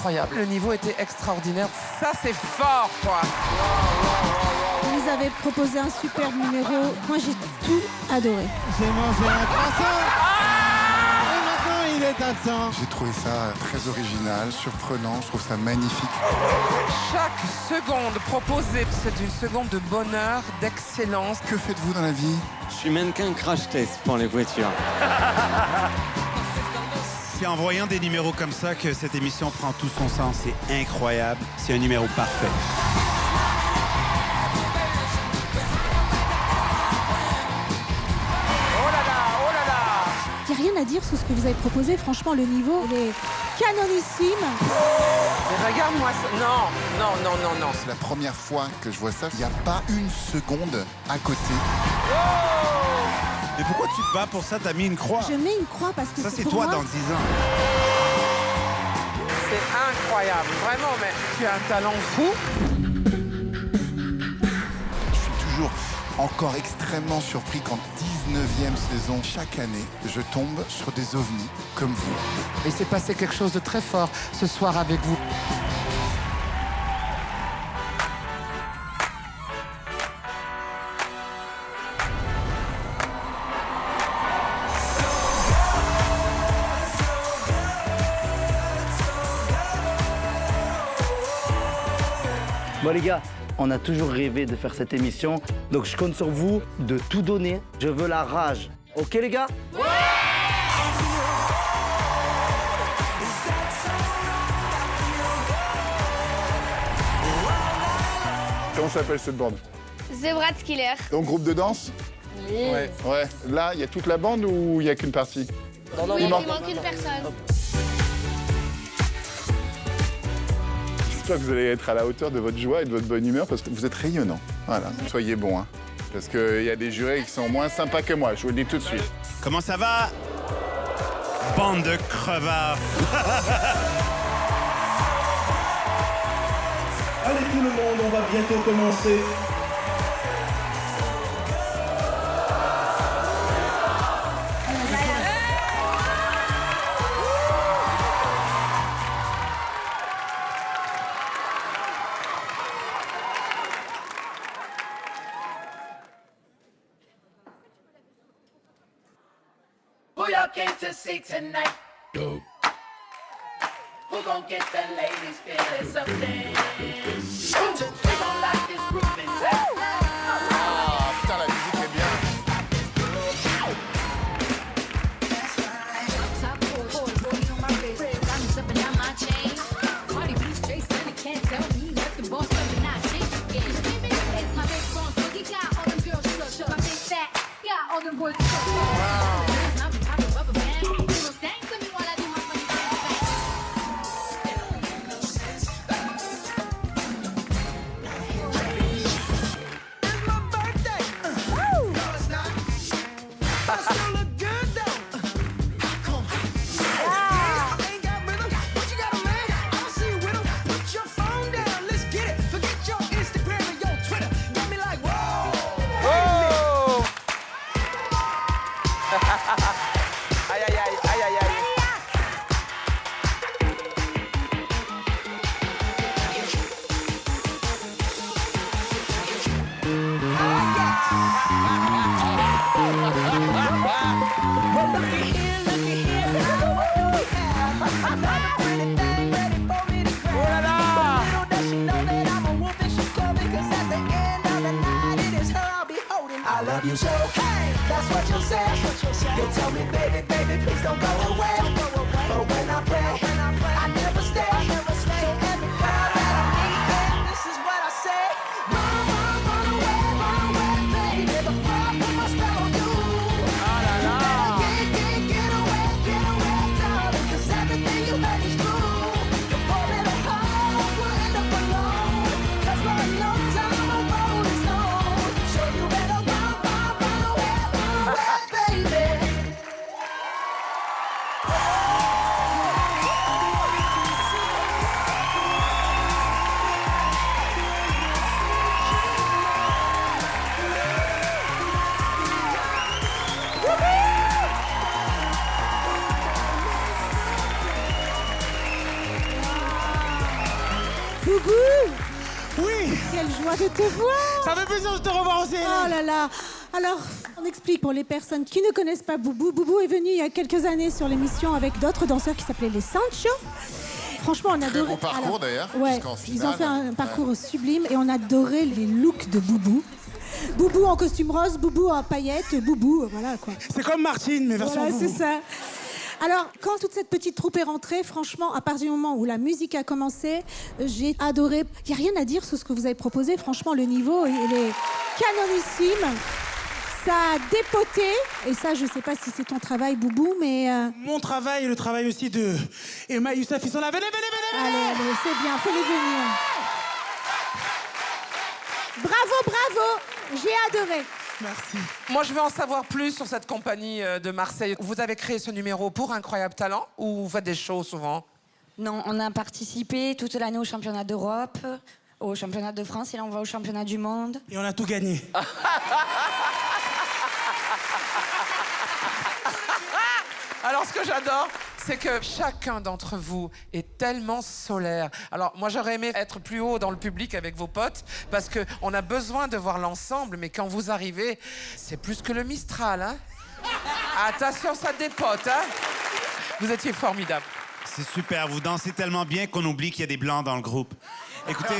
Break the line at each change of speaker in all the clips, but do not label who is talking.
incroyable. Le niveau était extraordinaire. Ça, c'est fort, quoi.
Vous avez proposé un super numéro. Moi, j'ai tout adoré.
J'ai mangé un croissant. Et maintenant, il est absent.
J'ai trouvé ça très original, surprenant, je trouve ça magnifique.
Chaque seconde proposée, c'est une seconde de bonheur, d'excellence.
Que faites-vous dans la vie?
Je suis mannequin crash test pour les voitures.
C'est en voyant des numéros comme ça que cette émission prend tout son sens. C'est incroyable. C'est un numéro parfait.
Il n'y a rien à dire sur ce que vous avez proposé. Franchement, le niveau, il est canonissime.
Mais regarde-moi ça. Non.
C'est la première fois que je vois ça. Il n'y a pas une seconde à côté.
Mais pourquoi tu te bats pour ça? T'as mis une croix.
Je mets une croix parce que
Ça, c'est
pour
toi
moi,
dans 10 ans.
C'est incroyable. Vraiment, mais tu as un talent fou.
Je suis toujours encore extrêmement surpris qu'en 19e saison, chaque année, je tombe sur des ovnis comme vous.
Il s'est passé quelque chose de très fort ce soir avec vous.
Bon les gars, on a toujours rêvé de faire cette émission, donc je compte sur vous de tout donner. Je veux la rage. Ok les gars?
Comment s'appelle cette bande?
Zebrat Killer.
Donc groupe de danse?
Oui.
Ouais. Là, il y a toute la bande ou il n'y a qu'une partie?
Oui, il manque une personne.
J'espère que vous allez être à la hauteur de votre joie et de votre bonne humeur parce que vous êtes rayonnant. Voilà, soyez bons, hein. Parce qu'il y a des jurés qui sont moins sympas que moi, je vous le dis tout de suite.
Comment ça va? Bande de crevards.
Allez tout le monde, on va bientôt commencer.
Who y'all came to see tonight? Who gon' get the ladies feeling something? They gon' like this groove and
Ah, putain, la musique est bien.
Aïe, aïe, aïe, aïe, aïe, aïe.
I love you so. Hey, that's what you say. You tell me, baby, baby, please don't go away. But when I pray, I never stay. So every time that I need, this is what I say. Run away, baby. Before I put my spell on you. Get away, darling. 'Cause everything you made is true. The poor little heart will end up alone. 'Cause for a long time a road is known. So you better run away, baby.
de te voir.
Ça fait plaisir de te revoir aussi.
Oh là là. Alors, on explique pour les personnes qui ne connaissent pas Boubou. Boubou est venu il y a quelques années sur l'émission avec d'autres danseurs qui s'appelaient les Sancho. Franchement, on adorait.
Très beau parcours d'ailleurs.
Ouais,
jusqu'en finale.
ils ont fait un parcours sublime et on adorait les looks de Boubou. Boubou en costume rose, Boubou en paillettes, Boubou, voilà quoi.
C'est comme Martine, mais version
Voilà,
Boubou.
c'est ça. Alors, quand toute cette petite troupe est rentrée, franchement, à partir du moment où la musique a commencé, j'ai adoré. Il n'y a rien à dire sur ce que vous avez proposé. Franchement, le niveau, il est canonissime. Ça a dépoté. Et ça, je ne sais pas si c'est ton travail, Boubou, mais...
Mon travail et le travail aussi de Emma et Youssef, ils sont là. Venez, venez, venez, venez.
Allez, c'est bien, fais-les venir. Bravo, bravo. J'ai adoré.
Merci.
Moi, je veux en savoir plus sur cette compagnie de Marseille. Vous avez créé ce numéro pour Incroyable Talent ou vous faites des shows souvent?
Non, on a participé toute l'année au championnat d'Europe, au championnat de France, et là on va au championnat du monde.
Et on a tout gagné.
Alors, ce que j'adore, c'est que chacun d'entre vous est tellement solaire. Alors, moi, j'aurais aimé être plus haut dans le public avec vos potes, parce qu'on a besoin de voir l'ensemble, mais quand vous arrivez, c'est plus que le Mistral, hein? Attention, ça dépote, hein? Vous étiez formidables.
C'est super, vous dansez tellement bien qu'on oublie qu'il y a des blancs dans le groupe. Écoutez,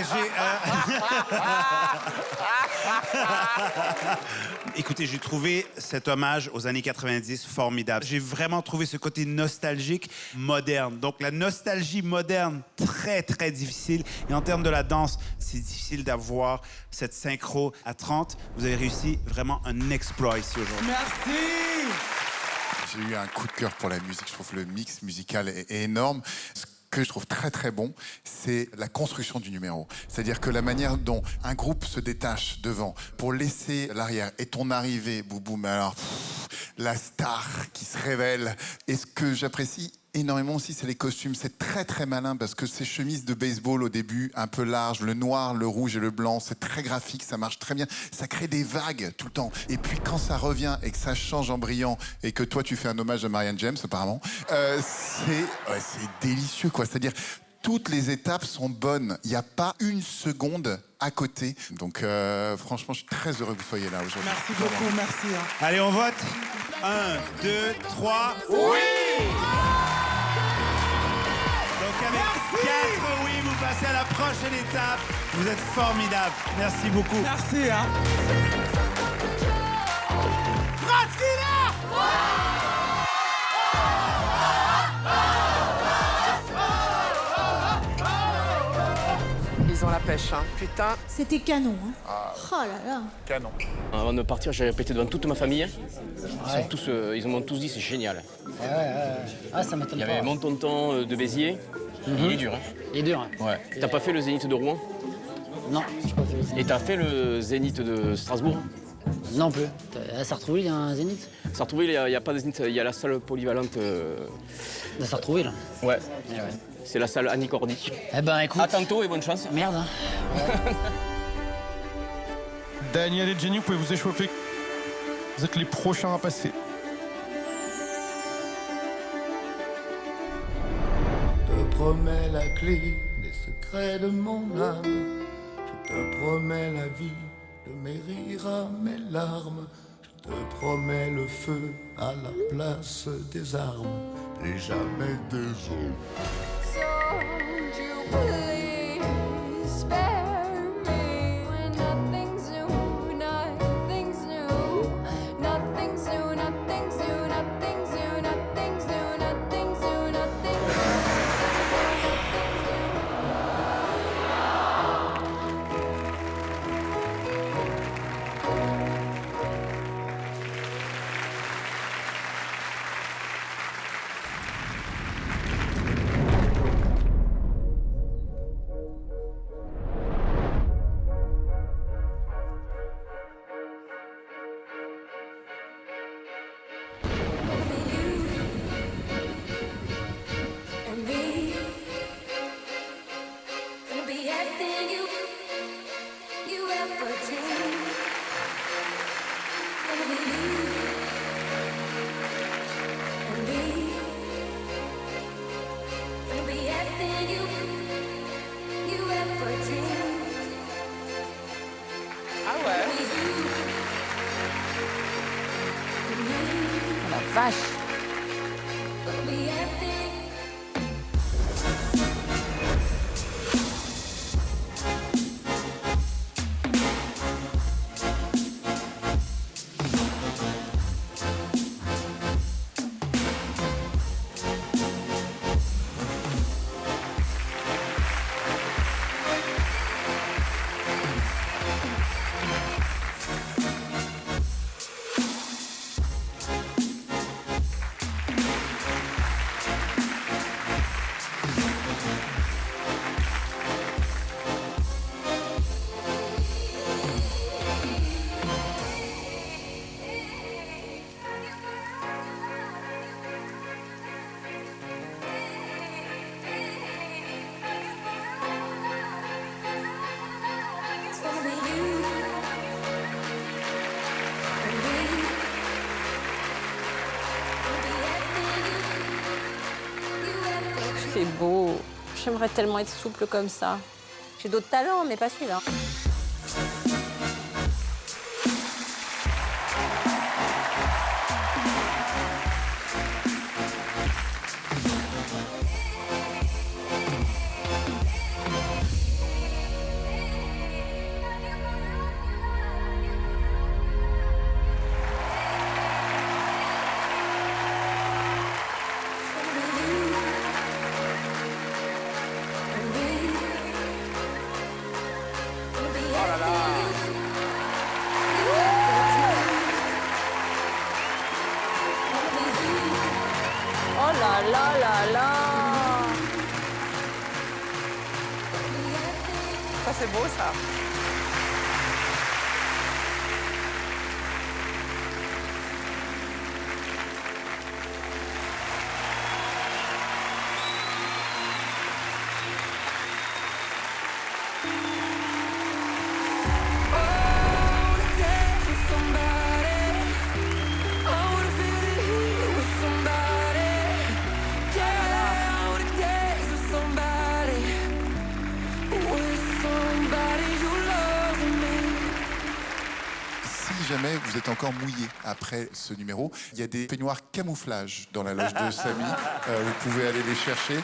Écoutez, j'ai trouvé cet hommage aux années 90 formidable. J'ai vraiment trouvé ce côté nostalgique, moderne. Donc la nostalgie moderne, très, très difficile. Et en termes de la danse, c'est difficile d'avoir cette synchro à 30. Vous avez réussi vraiment un exploit ici aujourd'hui.
Merci.
J'ai eu un coup de cœur pour la musique. Je trouve que le mix musical est énorme. Ce que je trouve très très bon, c'est la construction du numéro. C'est-à-dire que la manière dont un groupe se détache devant pour laisser l'arrière et ton arrivée, Boubou, mais alors, la star qui se révèle. Et ce que j'apprécie énormément aussi, c'est les costumes. C'est très très malin parce que ces chemises de baseball au début, un peu larges, le noir, le rouge et le blanc, c'est très graphique, ça marche très bien. Ça crée des vagues tout le temps. Et puis quand ça revient et que ça change en brillant et que toi tu fais un hommage à Marianne James apparemment, c'est délicieux quoi. C'est-à-dire toutes les étapes sont bonnes. Il n'y a pas une seconde à côté. Donc franchement, je suis très heureux que vous soyez là aujourd'hui.
Merci beaucoup, merci. Hein.
Allez, on vote. 1, 2, 3. Oui! Donc avec 4 oui, vous passez à la prochaine étape. Vous êtes formidables. Merci beaucoup.
Merci, hein.
Ils ont la pêche, hein. Putain.
C'était canon, hein. Oh là là.
Canon.
Avant de partir, j'ai répété devant toute ma famille. Ils m'ont tous dit c'est génial.
Ah, ça m'étonne
Il y avait mon tonton de Béziers. Il est dur. Hein.
Il est dur. Hein.
Ouais. T'as pas fait le Zénith de Rouen?
Non, je pas fait.
Et t'as fait le Zénith de Strasbourg?
Non plus. À Sartrouville, il y a un zénith?
Sartrouville, il n'y a pas de Zénith, il y a la salle polyvalente.
De Sartrouville?
Ouais.
Eh ouais.
C'est la salle Annie Cordy.
Eh ben écoute.
À tantôt et bonne chance.
Merde. Hein.
Daniel et Jenny, vous pouvez vous échauffer. Vous êtes les prochains à passer.
Je te promets la clé des secrets de mon âme. Je te promets la vie de mes rires à mes larmes. Je te promets le feu à la place des armes et jamais des hommes.
vache. C'est beau. J'aimerais tellement être souple comme ça. J'ai d'autres talents, mais pas celui-là. Oh là là là là!
Ça, c'est beau, ça.
Si jamais vous êtes encore mouillé après ce numéro, il y a des peignoirs camouflage dans la loge de Samy. Vous pouvez aller les chercher.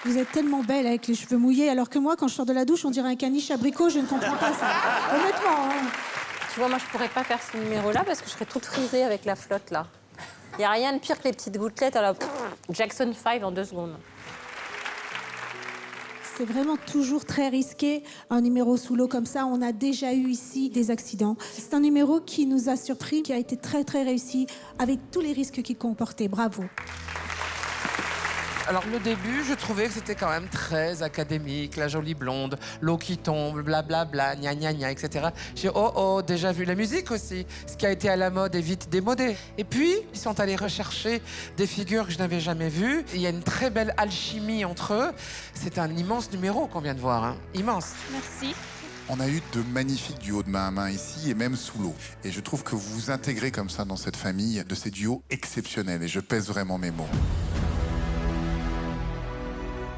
Vous êtes tellement belle avec les cheveux mouillés, alors que moi, quand je sors de la douche, on dirait un caniche abricot, je ne comprends pas ça. Honnêtement. Hein.
Tu vois, moi, je pourrais pas faire ce numéro-là parce que je serais toute frisée avec la flotte, là. Il n'y a rien de pire que les petites gouttelettes à la Jackson 5 en 2 secondes.
C'est vraiment toujours très risqué, un numéro sous l'eau comme ça. On a déjà eu ici des accidents. C'est un numéro qui nous a surpris, qui a été très, très réussi, avec tous les risques qu'il comportait. Bravo.
Alors, le début, je trouvais que c'était quand même très académique, la jolie blonde, l'eau qui tombe, blablabla, gna gna gna, etc. J'ai déjà vu la musique aussi. Ce qui a été à la mode est vite démodé. Et puis, ils sont allés rechercher des figures que je n'avais jamais vues. Il y a une très belle alchimie entre eux. C'est un immense numéro qu'on vient de voir, hein. Immense.
Merci.
On a eu de magnifiques duos de main à main ici et même sous l'eau. Et je trouve que vous vous intégrez comme ça dans cette famille de ces duos exceptionnels. Et je pèse vraiment mes mots.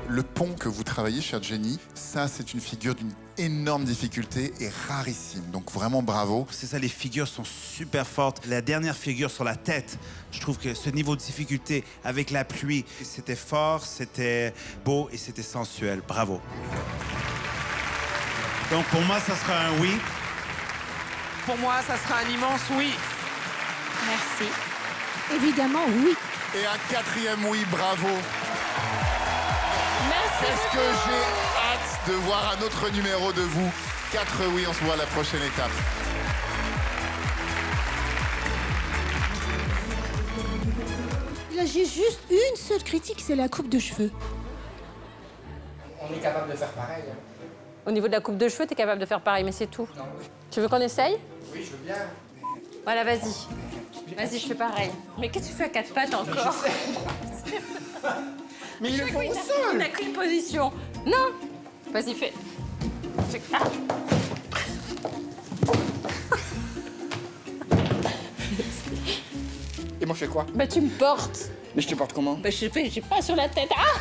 Le pont que vous travaillez, chère Jenny, ça, c'est une figure d'une énorme difficulté et rarissime. Donc vraiment bravo.
C'est ça, les figures sont super fortes. La dernière figure sur la tête, je trouve que ce niveau de difficulté avec la pluie, c'était fort, c'était beau et c'était sensuel. Bravo. Donc pour moi, ça sera un oui.
Pour moi, ça sera un immense oui.
Merci.
Évidemment, oui.
Et un 4e oui, bravo.
Merci.
Est-ce que j'ai hâte de voir un autre numéro de vous? 4 oui, on se voit à la prochaine étape.
Là, j'ai juste une seule critique, c'est la coupe de cheveux.
On est capable de faire pareil. Hein.
Au niveau de la coupe de cheveux, t'es capable de faire pareil, mais c'est tout.
Non, oui.
Tu veux qu'on essaye?
Oui, je veux bien.
Voilà, vas-y. Vas-y, je fais pareil. Mais qu'est-ce que tu fais à 4 pattes encore?
Mais ils le font au sol.
On a qu'une position. Non. Vas-y, fais. Ah.
Et moi, je fais quoi?
Bah, tu me portes.
Mais je te porte comment?
Bah, je fais, j'ai pas sur la tête. Ah.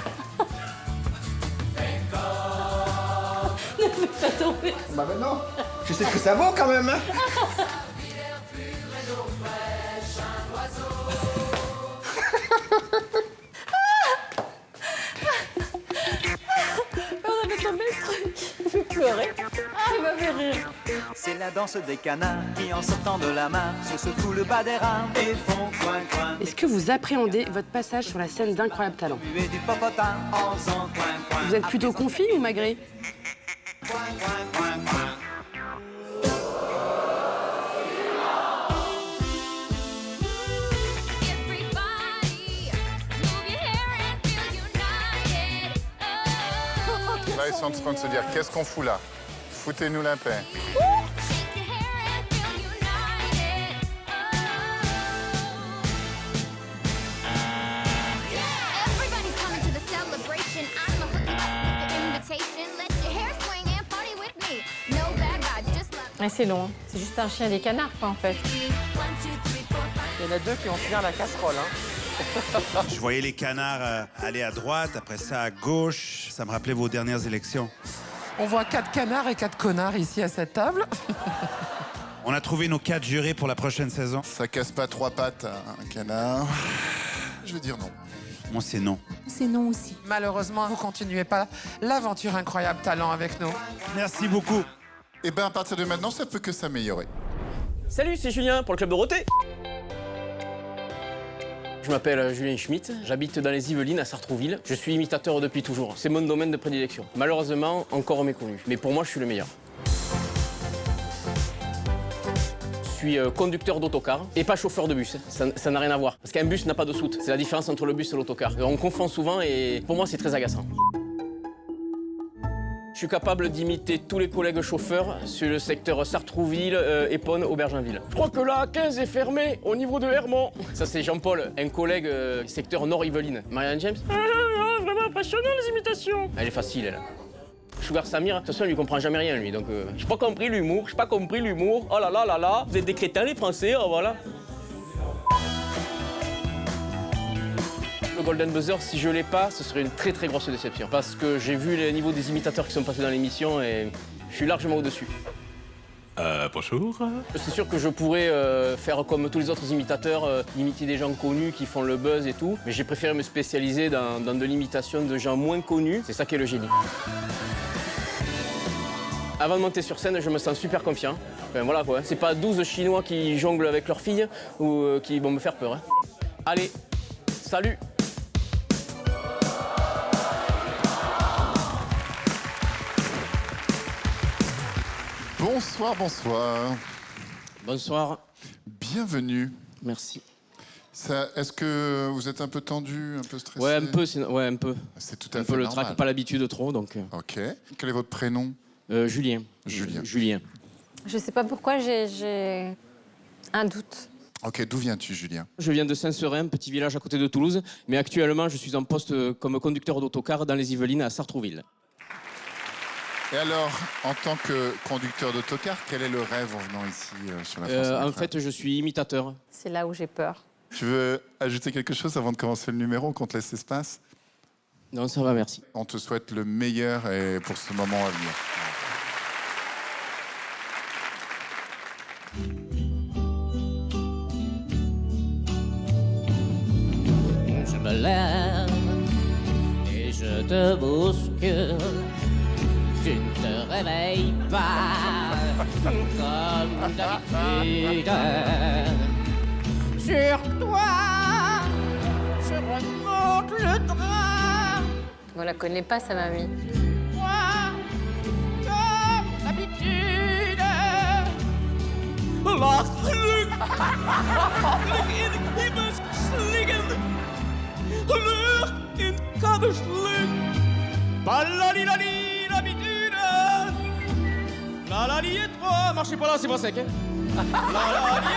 Ne fais pas tomber.
Bah non. Je sais ce que ça vaut quand même. Hein.
la danse des canards qui en sortant de la mare se secouent le bas des rames et font coin coin.
Est-ce que vous appréhendez votre passage sur la scène d'Incroyable Talent?
Et du popotin en faisant coin coin.
Vous êtes plutôt confi ou magré?
Coin coin coin coin.
Là, ils sont en train de se dire, qu'est-ce qu'on fout là? Foutez-nous la paix.
Ouais, c'est long, hein. C'est juste un chien et des canards, quoi, en fait.
Il y en a deux qui ont fini à la casserole. Hein.
Je voyais les canards aller à droite, après ça à gauche. Ça me rappelait vos dernières élections.
On voit 4 canards et 4 connards ici à cette table.
On a trouvé nos 4 jurés pour la prochaine saison.
Ça casse pas 3 pattes à un canard. Je vais dire non.
Moi, c'est non.
C'est non aussi.
Malheureusement, vous continuez pas l'aventure Incroyable Talent avec nous.
Merci beaucoup.
Et bien, à partir de maintenant, ça peut que s'améliorer.
Salut, c'est Julien pour le Club Dorothée. Je m'appelle Julien Schmitt, j'habite dans les Yvelines à Sartrouville. Je suis imitateur depuis toujours, c'est mon domaine de prédilection. Malheureusement, encore méconnu, mais pour moi, je suis le meilleur. Je suis conducteur d'autocar et pas chauffeur de bus, ça n'a rien à voir. Parce qu'un bus n'a pas de soute, c'est la différence entre le bus et l'autocar. On confond souvent et pour moi, c'est très agaçant. Je suis capable d'imiter tous les collègues chauffeurs sur le secteur Sartrouville, Épône, Aubergenville. Je crois que la 15 est fermée au niveau de Hermont. Ça, c'est Jean-Paul, un collègue secteur Nord-Yvelines. Marianne James. Vraiment passionnant, les imitations. Elle est facile, elle. Sugar Samir, de toute façon, il lui comprend jamais rien, lui. Donc, j'ai pas compris l'humour, Oh là là là là, vous êtes des crétins, les Français, oh voilà. Le Golden Buzzer, si je l'ai pas, ce serait une très très grosse déception. Parce que j'ai vu le niveau des imitateurs qui sont passés dans l'émission et je suis largement au-dessus.
Bonjour.
C'est sûr que je pourrais faire comme tous les autres imitateurs, imiter des gens connus qui font le buzz et tout, mais j'ai préféré me spécialiser dans de l'imitation de gens moins connus. C'est ça qui est le génie. Avant de monter sur scène, je me sens super confiant. Enfin, voilà quoi, c'est pas 12 Chinois qui jonglent avec leurs filles ou qui vont me faire peur. Hein. Allez, salut!
Bonsoir, bonsoir.
Bonsoir.
Bienvenue.
Merci.
Est-ce que vous êtes un peu tendu, un peu stressé?
Ouais, un peu. Ouais, un peu.
C'est tout à fait
un peu le
normal.
trac, pas l'habitude trop, donc.
Ok. Quel est votre prénom?
Julien. Julien.
Je sais pas pourquoi j'ai un doute.
Ok, d'où viens-tu, Julien?
Je viens de Saint-Seurin, petit village à côté de Toulouse, mais actuellement, je suis en poste comme conducteur d'autocar dans les Yvelines à Sartrouville.
Et alors, en tant que conducteur d'autocar, quel est le rêve en venant ici sur la France?
En fait, je suis imitateur.
C'est là où j'ai peur.
Tu veux ajouter quelque chose avant de commencer le numéro, qu'on te laisse espace?
Non, ça va, merci.
On te souhaite le meilleur et pour ce moment à venir.
Je me lève et je te bouscule. Tu ne te réveilles pas comme d'habitude. Sur toi, je remonte le drap.
On la connaît pas, sa mamie.
Moi, comme d'habitude. La slug, in Himmels slingen. Geluk in Kaderslug. Balalilali, l'habitude. La la li et trois, marchez pas là, c'est pas sec. Hein. La la li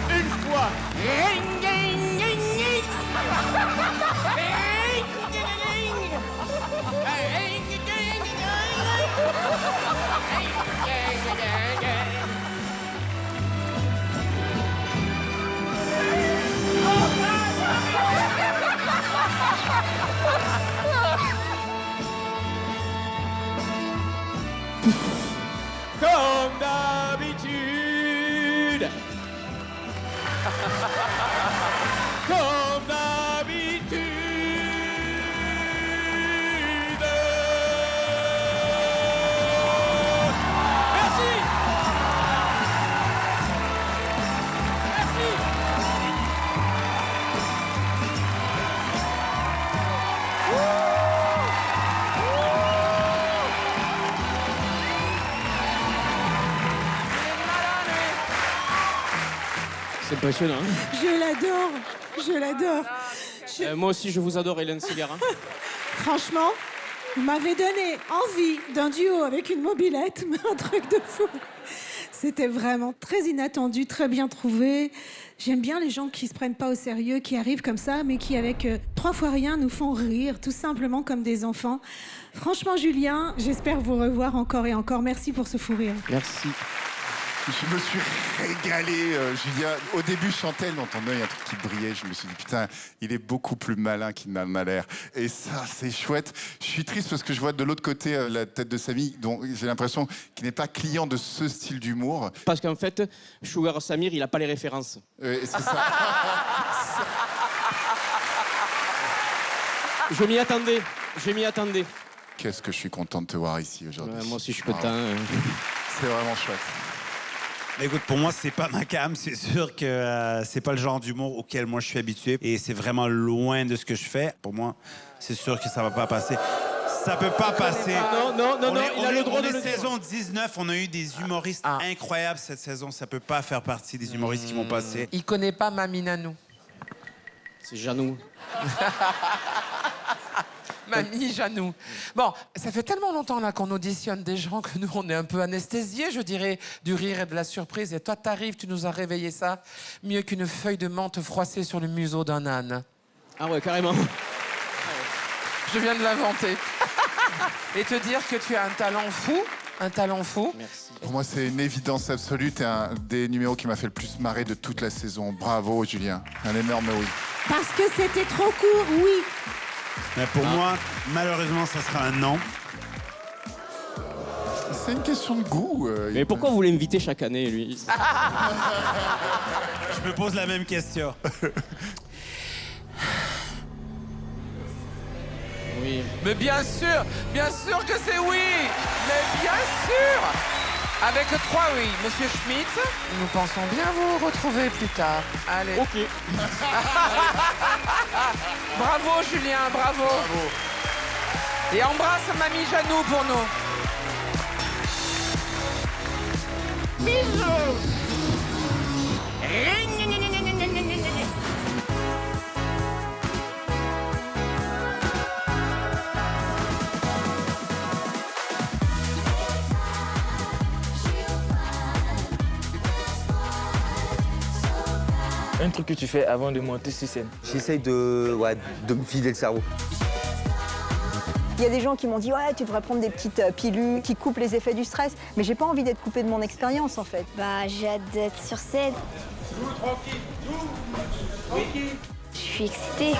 une fois. Comme d'habitude. Comme d'habitude.
C'est impressionnant. Hein.
Je l'adore.
Moi aussi, je vous adore, Hélène Ségara.
Franchement, vous m'avez donné envie d'un duo avec une mobilette, mais un truc de fou. C'était vraiment très inattendu, très bien trouvé. J'aime bien les gens qui se prennent pas au sérieux, qui arrivent comme ça, mais qui, avec 3 fois rien, nous font rire, tout simplement comme des enfants. Franchement, Julien, j'espère vous revoir encore et encore. Merci pour ce fou rire.
Merci.
Je me suis régalé, Julien. Au début, je chantais dans ton œil un truc qui brillait. Je me suis dit, putain, il est beaucoup plus malin qu'il n'en a l'air. Et ça, c'est chouette. Je suis triste parce que je vois de l'autre côté la tête de Samy, dont j'ai l'impression qu'il n'est pas client de ce style d'humour.
Parce qu'en fait, Sugar Samir, il n'a pas les références.
C'est ça.
Je m'y attendais.
Qu'est-ce que je suis content de te voir ici aujourd'hui.
Moi aussi, je suis content.
C'est vraiment chouette.
Écoute, pour moi, c'est pas ma cam. C'est sûr que c'est pas le genre d'humour auquel moi je suis habitué. Et c'est vraiment loin de ce que je fais. Pour moi, c'est sûr que ça va pas passer. Ça peut pas passer.
Non, il a le droit de le dire.
Saison 19, on a eu des humoristes incroyables cette saison. Ça peut pas faire partie des humoristes qui vont passer.
Il connaît pas Mamie Nanou.
C'est Janou.
Mamie Janou. Bon, ça fait tellement longtemps là qu'on auditionne des gens que nous, on est un peu anesthésiés, je dirais, du rire et de la surprise. Et toi, t'arrives, tu nous as réveillé ça mieux qu'une feuille de menthe froissée sur le museau d'un âne.
Ah ouais, carrément.
Je viens de l'inventer. Et te dire que tu as un talent fou. Un talent fou.
Merci.
Pour moi, c'est une évidence absolue. T'es un des numéros qui m'a fait le plus marrer de toute la saison. Bravo, Julien. Un énorme oui.
Parce que c'était trop court, oui.
Mais pour moi, malheureusement, ça sera un non.
C'est une question de goût.
Mais pourquoi vous l'invitez chaque année, lui?
Je me pose la même question.
Oui.
Mais bien sûr que c'est oui. Mais bien sûr. Avec 3 oui. Monsieur Schmitt, nous pensons bien vous retrouver plus tard. Allez.
Ok.
Bravo Julien, bravo. Et embrasse Mamie Janou pour nous. Bisous.
Un truc que tu fais avant de monter sur scène.
J'essaye de me vider le cerveau.
Il y a des gens qui m'ont dit ouais, tu devrais prendre des petites pilules qui coupent les effets du stress, mais j'ai pas envie d'être coupée de mon expérience en fait.
Bah, j'ai hâte d'être sur scène.
Tranquille.
Je suis excitée.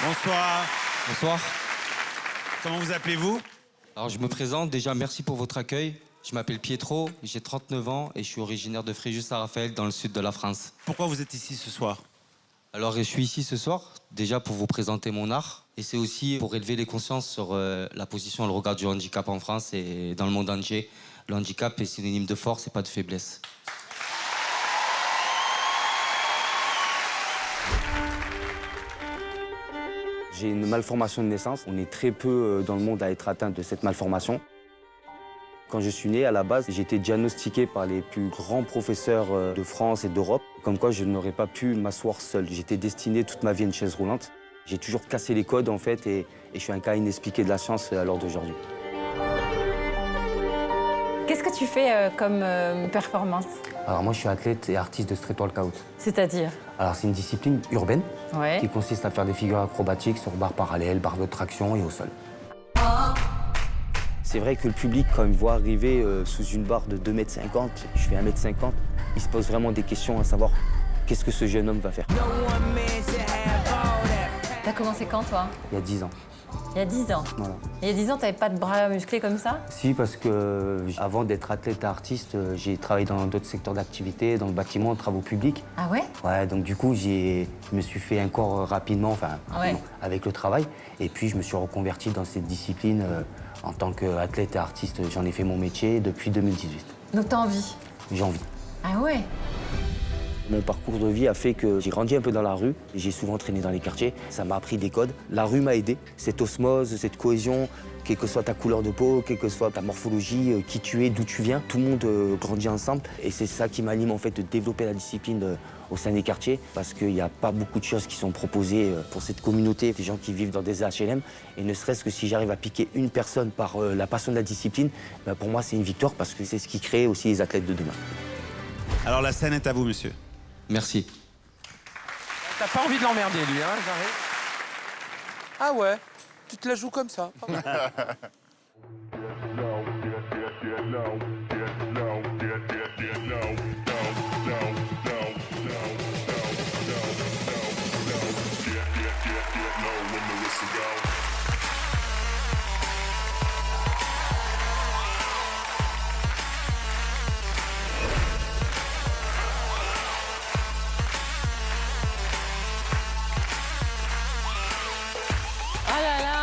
Bonsoir.
Bonsoir.
Comment vous appelez-vous?
Alors je me présente, déjà merci pour votre accueil. Je m'appelle Pietro, j'ai 39 ans et je suis originaire de Fréjus-Saint-Raphaël dans le sud de la France.
Pourquoi vous êtes ici ce soir?
Alors je suis ici ce soir, déjà pour vous présenter mon art et c'est aussi pour élever les consciences sur la position et le regard du handicap en France et dans le monde entier. Le handicap est synonyme de force et pas de faiblesse.
J'ai une malformation de naissance. On est très peu dans le monde à être atteint de cette malformation. Quand je suis né, à la base, j'ai été diagnostiqué par les plus grands professeurs de France et d'Europe, comme quoi je n'aurais pas pu m'asseoir seul. J'étais destiné toute ma vie à une chaise roulante. J'ai toujours cassé les codes, en fait, et je suis un cas inexpliqué de la science à l'heure d'aujourd'hui.
Qu'est-ce que tu fais comme performance?
Alors moi, je suis athlète et artiste de street workout.
C'est-à-dire?
Alors c'est une discipline urbaine
Ouais.
qui consiste à faire des figures acrobatiques sur barres parallèles, barres de traction et au sol. C'est vrai que le public, quand il me voit arriver sous une barre de 2,50 m, je fais 1,50 m, il se pose vraiment des questions à savoir qu'est-ce que ce jeune homme va faire.
T'as commencé quand, toi?
Il y a 10 ans.
Il y a 10 ans.
Voilà.
Il y a 10 ans, t'avais pas de bras musclés comme ça?
Si, parce que avant d'être athlète et artiste, j'ai travaillé dans d'autres secteurs d'activité, dans le bâtiment, travaux publics.
Ah ouais?
Ouais, donc du coup, je me suis fait un corps rapidement,
Ouais.
avec le travail. Et puis, je me suis reconverti dans cette discipline en tant qu'athlète et artiste. J'en ai fait mon métier depuis 2018.
Donc t'as envie?
J'ai envie.
Ah ouais?
Mon parcours de vie a fait que j'ai grandi un peu dans la rue. J'ai souvent traîné dans les quartiers. Ça m'a appris des codes. La rue m'a aidé. Cette osmose, cette cohésion, quelle que soit ta couleur de peau, quelle que soit ta morphologie, qui tu es, d'où tu viens, tout le monde grandit ensemble. Et c'est ça qui m'anime en fait de développer la discipline au sein des quartiers, parce qu'il n'y a pas beaucoup de choses qui sont proposées pour cette communauté, des gens qui vivent dans des HLM. Et ne serait-ce que si j'arrive à piquer une personne par la passion de la discipline, ben pour moi c'est une victoire, parce que c'est ce qui crée aussi les athlètes de demain.
Alors la scène est à vous, monsieur.
Merci.
T'as pas envie de l'emmerder, lui, hein, j'arrive. Ah ouais, tu te la joues comme ça. Pas mal.
Ah là là.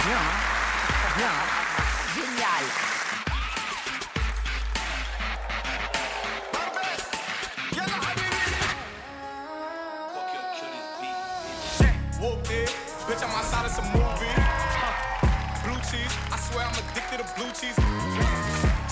Bien, hein? Bien, hein?
Génial.
Whooped it, bitch, I'm outside of some movie. Blue cheese, I swear I'm addicted to blue cheese.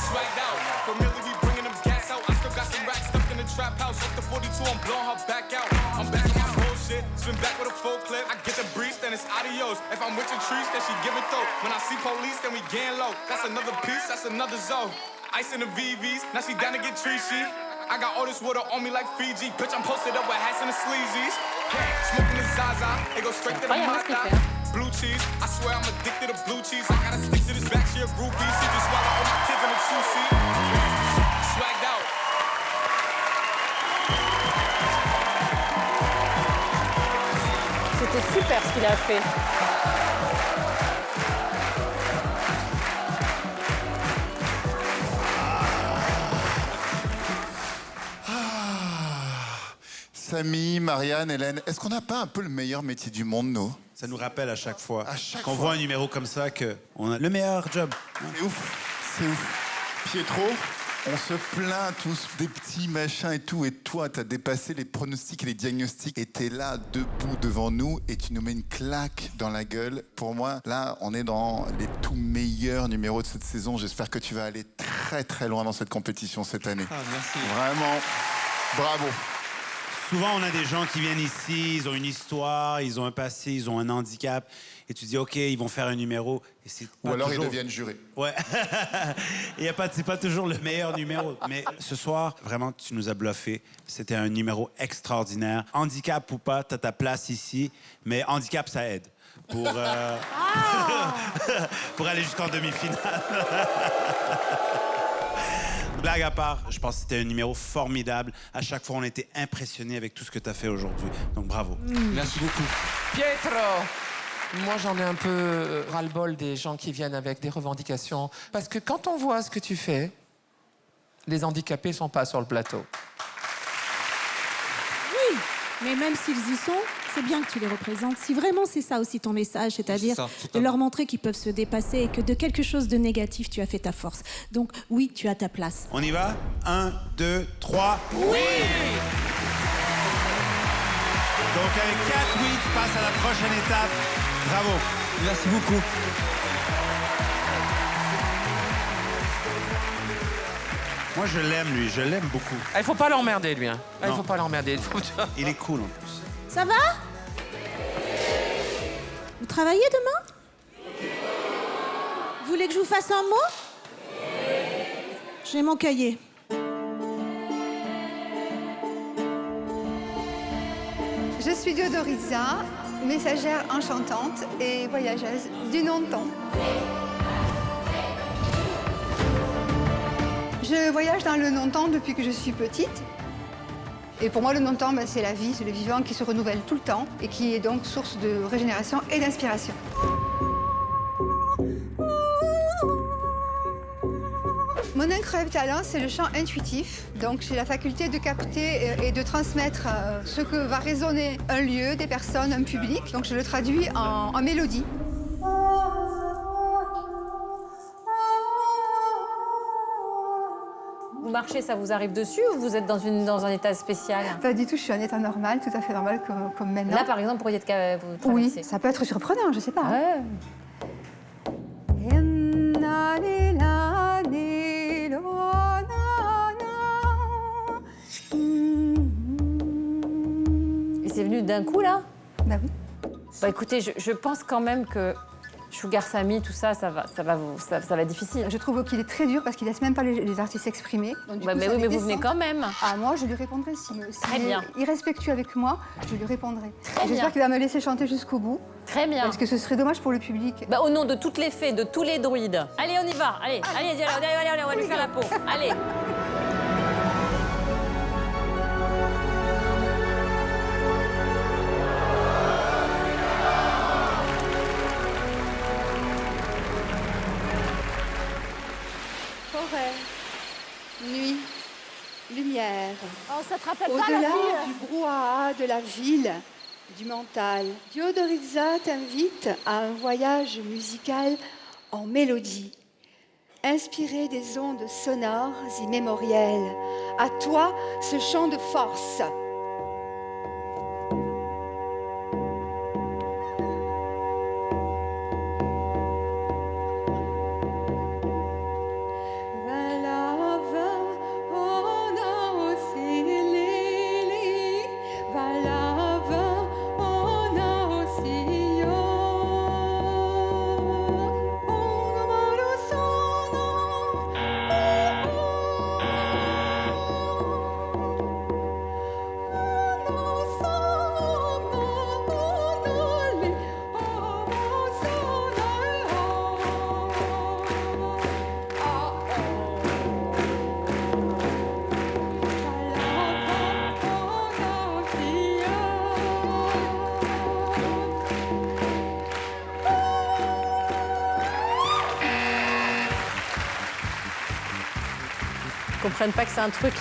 Swagged out, familiar, we bringing them gas out. I still got some racks stuck in the trap house. Off the 42, I'm blowing her back out. I'm back on my bullshit, spin back with a full clip. I get the breeze, then it's adios. If I'm with your trees, then she give it though. When I see police, then we gang low. That's another piece, that's another zone. Ice in the VVs, now she down to get treachy. I got all this water on me like Fiji. Bitch, I'm posted up with hats and the sleazies. Smoking the Zaza, it goes straight to the Mata. Blue cheese, I swear I'm addicted to blue cheese. I gotta stick to this back, she a groupie. She just swallow all my kids in a two-seat. Swagged out.
C'était super ce qu'il a fait.
Samy, Marianne, Hélène, est-ce qu'on n'a pas un peu le meilleur métier du monde, nous?
Ça nous rappelle à chaque fois
chaque
qu'on
fois.
voit un numéro comme ça qu'on a le meilleur job.
C'est ouf, c'est ouf. Pietro, on se plaint tous des petits machins et tout, et toi, t'as dépassé les pronostics et les diagnostics, et t'es là, debout devant nous, et tu nous mets une claque dans la gueule. Pour moi, là, on est dans les tout meilleurs numéros de cette saison. J'espère que tu vas aller très très loin dans cette compétition cette année.
Ah, merci.
Vraiment, bravo.
Souvent, on a des gens qui viennent ici, ils ont une histoire, ils ont un passé, ils ont un handicap. Et tu dis, OK, ils vont faire un numéro. Et c'est
Ou
pas
alors
toujours...
ils deviennent jurés.
Ouais. Et c'est pas toujours le meilleur numéro. Mais ce soir, vraiment, tu nous as bluffé. C'était un numéro extraordinaire. Handicap ou pas, t'as ta place ici. Mais handicap, ça aide. Pour, pour aller jusqu'en demi-finale. Blague à part, je pense que c'était un numéro formidable. À chaque fois, on était impressionnés avec tout ce que tu as fait aujourd'hui. Donc, bravo.
Merci beaucoup.
Pietro! Moi, j'en ai un peu ras-le-bol des gens qui viennent avec des revendications. Parce que quand on voit ce que tu fais, les handicapés sont pas sur le plateau.
Oui, mais même s'ils y sont, c'est bien que tu les représentes. Si vraiment c'est ça aussi ton message, c'est-à-dire de leur montrer qu'ils peuvent se dépasser et que de quelque chose de négatif, tu as fait ta force. Donc oui, tu as ta place.
On y va? 1, 2, 3.
Oui!
Donc, avec 4 oui, tu passes à la prochaine étape. Bravo.
Merci beaucoup.
Moi, je l'aime, lui. Je l'aime beaucoup.
Il faut pas l'emmerder, lui. Hein. Il
Non.
faut pas l'emmerder.
Il est cool, en plus.
Ça va? Vous travaillez demain? Vous voulez que je vous fasse un mot? J'ai mon cahier.
Je suis Dodoriza, messagère enchantante et voyageuse du non-temps. Je Je voyage dans le non-temps depuis que je suis petite. Et pour moi, le non-temps, c'est la vie, c'est le vivant qui se renouvelle tout le temps et qui est donc source de régénération et d'inspiration. Mon incroyable talent, c'est le chant intuitif. Donc, j'ai la faculté de capter et de transmettre ce que va résonner un lieu, des personnes, un public. Donc, je le traduis en mélodie.
Vous marchez, ça vous arrive dessus ou vous êtes dans un état spécial?
Pas du tout, je suis en état normal, tout à fait normal comme maintenant.
Là, par exemple, vous pourriez vous traverser.
Oui, ça peut être surprenant, je sais pas.
Ouais. Et c'est venu d'un coup, là?
Bah oui.
Bah écoutez, je pense quand même que Sugar Sammy, tout ça, ça va être difficile.
Je trouve qu'il est très dur parce qu'il laisse même pas les artistes s'exprimer.
Bah, mais oui, mais vous venez quand même.
Ah, moi, je lui répondrai si
Très bien.
il est irrespectueux avec moi, je lui répondrai.
Très bien.
J'espère qu'il va me laisser chanter jusqu'au bout.
Très bien.
Parce que ce serait dommage pour le public.
Bah, au nom de toutes les fées, de tous les druides. Allez, on y va. Allez, on va lui faire la peau. Allez.
Forêt, nuit, lumière.
Oh, ça te rappelle pas la
Au-delà
vie?
du brouhaha de la ville, du mental, Diodoriza t'invite à un voyage musical en mélodie, inspiré des ondes sonores immémorielles. À toi, ce chant de force.
Ils comprennent pas que c'est un truc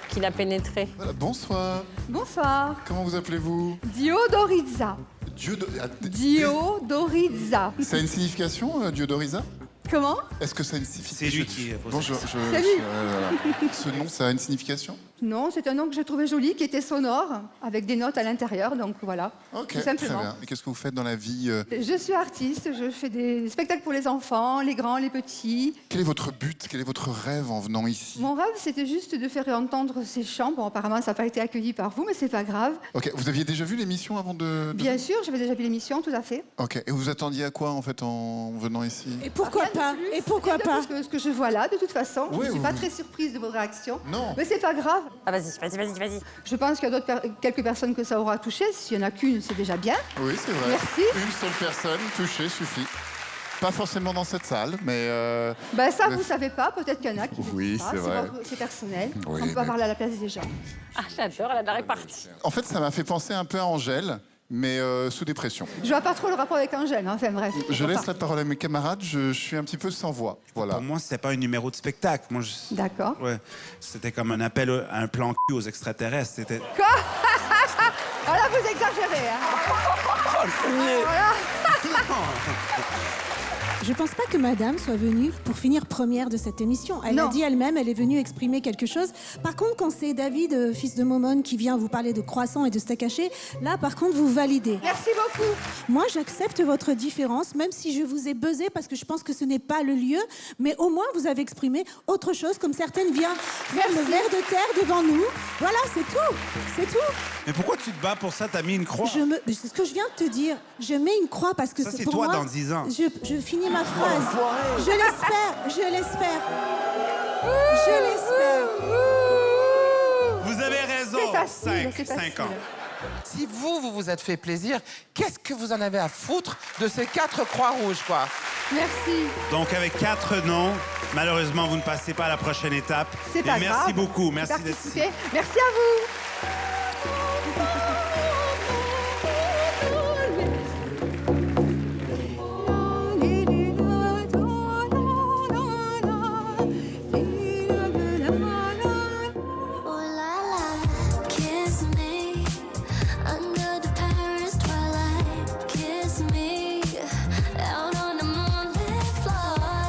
qui l'a pénétré.
Voilà, bonsoir.
Bonsoir.
Comment vous appelez-vous?
Diodoriza.
Diodoriza.
Diodoriza.
Ça a une signification, Diodoriza?
Comment?
Est-ce que ça a une signification?
C'est lui qui a posé.
Bonjour.
Salut.
Ce nom, ça a une signification?
Non, c'est un nom que j'ai trouvé joli, qui était sonore, avec des notes à l'intérieur, donc voilà.
Ok,
tout simplement.
très bien. Et qu'est-ce que vous faites dans la vie?
Je suis artiste, je fais des spectacles pour les enfants, les grands, les petits.
Quel est votre but? Quel est votre rêve en venant ici?
Mon rêve, c'était juste de faire entendre ces chants. Bon, apparemment, ça n'a pas été accueilli par vous, mais c'est pas grave.
Ok, vous aviez déjà vu l'émission avant de...
Bien sûr, j'avais déjà vu l'émission, tout à fait.
Ok, et vous attendiez à quoi en fait en venant ici?
Et pourquoi pas? Et pourquoi pas?
Parce que ce que je vois là, de toute façon,
Oui,
je ne suis
vous-
pas très surprise de votre réaction.
Non.
Mais c'est pas grave.
Ah, vas-y.
Je pense qu'il y a quelques personnes que ça aura touché. S'il y en a qu'une, c'est déjà bien.
Oui, c'est vrai.
Merci.
Une seule personne touchée suffit. Pas forcément dans cette salle, mais...
Ben ça,
le-
vous savez pas. Peut-être qu'il y en a qui ne
Oui,
savent
c'est
pas.
vrai.
C'est personnel.
Oui,
On peut
mais-
pas parler à la place des gens.
Ah, j'adore, elle a de la répartie.
En fait, ça m'a fait penser un peu à Angèle, mais sous dépression.
Je vois pas trop le rapport avec Angèle. Enfin bref.
Je
Enfin,
laisse la parole à mes camarades, je suis un petit peu sans voix. Voilà.
Pour moi, c'était pas un numéro de spectacle. Moi,
D'accord.
Ouais, c'était comme un appel à un plan cul aux extraterrestres. C'était...
Quoi? Ah là, vous exagérez. Hein.
Je pense pas que madame soit venue pour finir première de cette émission. Elle
Non.
a dit elle-même, elle est venue exprimer quelque chose. Par contre, quand c'est David, fils de Momone, qui vient vous parler de croissant et de steak haché, là, par contre, vous validez.
Merci beaucoup.
Moi, j'accepte votre différence, même si je vous ai buzzé parce que je pense que ce n'est pas le lieu. Mais au moins, vous avez exprimé autre chose, comme certaines viennent faire le ver de terre devant nous. Voilà, c'est tout. C'est tout.
Mais pourquoi tu te bats pour ça? T'as mis une croix.
C'est ce que je viens de te dire. Je mets une croix parce que
Ça, c'est
pour
toi
moi,
dans 10 ans.
Je finis ma phrase. Je l'espère. Je l'espère. Je l'espère.
Vous avez raison.
C'est facile, c'est
5
facile.
ans.
Si vous vous êtes fait plaisir, qu'est-ce que vous en avez à foutre de ces 4 croix rouges, quoi?
Merci.
Donc, avec 4 noms, malheureusement, vous ne passez pas à la prochaine étape.
C'est pas
Mais
grave.
merci beaucoup. Merci d'être ici.
Participer. Merci à vous.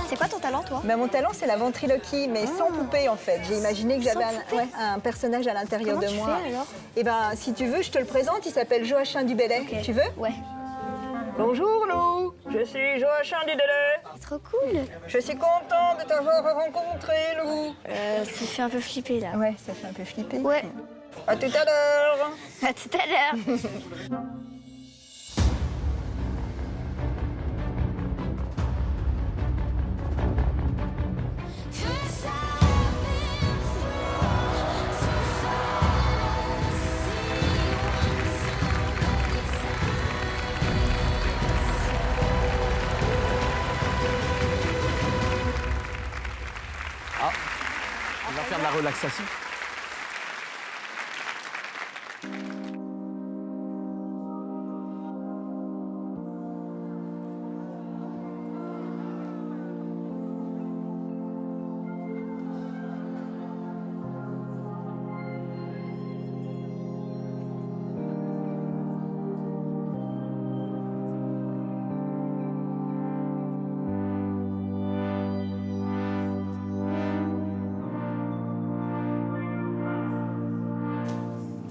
C'est quoi ton talent, toi?
Ben, mon talent, c'est la ventriloquie, mais sans poupée, en fait. J'ai imaginé que j'avais un personnage à l'intérieur
Comment
de
tu
moi.
fais, alors?
Et ben, si tu veux, je te le présente. Il s'appelle Joachim Dubellay. Tu veux?
Ouais.
Bonjour, Lou. Je suis Joachim Dubellay.
C'est trop cool.
Je suis contente de t'avoir rencontré, Lou.
Ça fait un peu flipper, là.
Ouais, ça fait un peu flipper.
Ouais.
À tout à l'heure.
À tout à l'heure.
Ah, on va faire de la relaxation.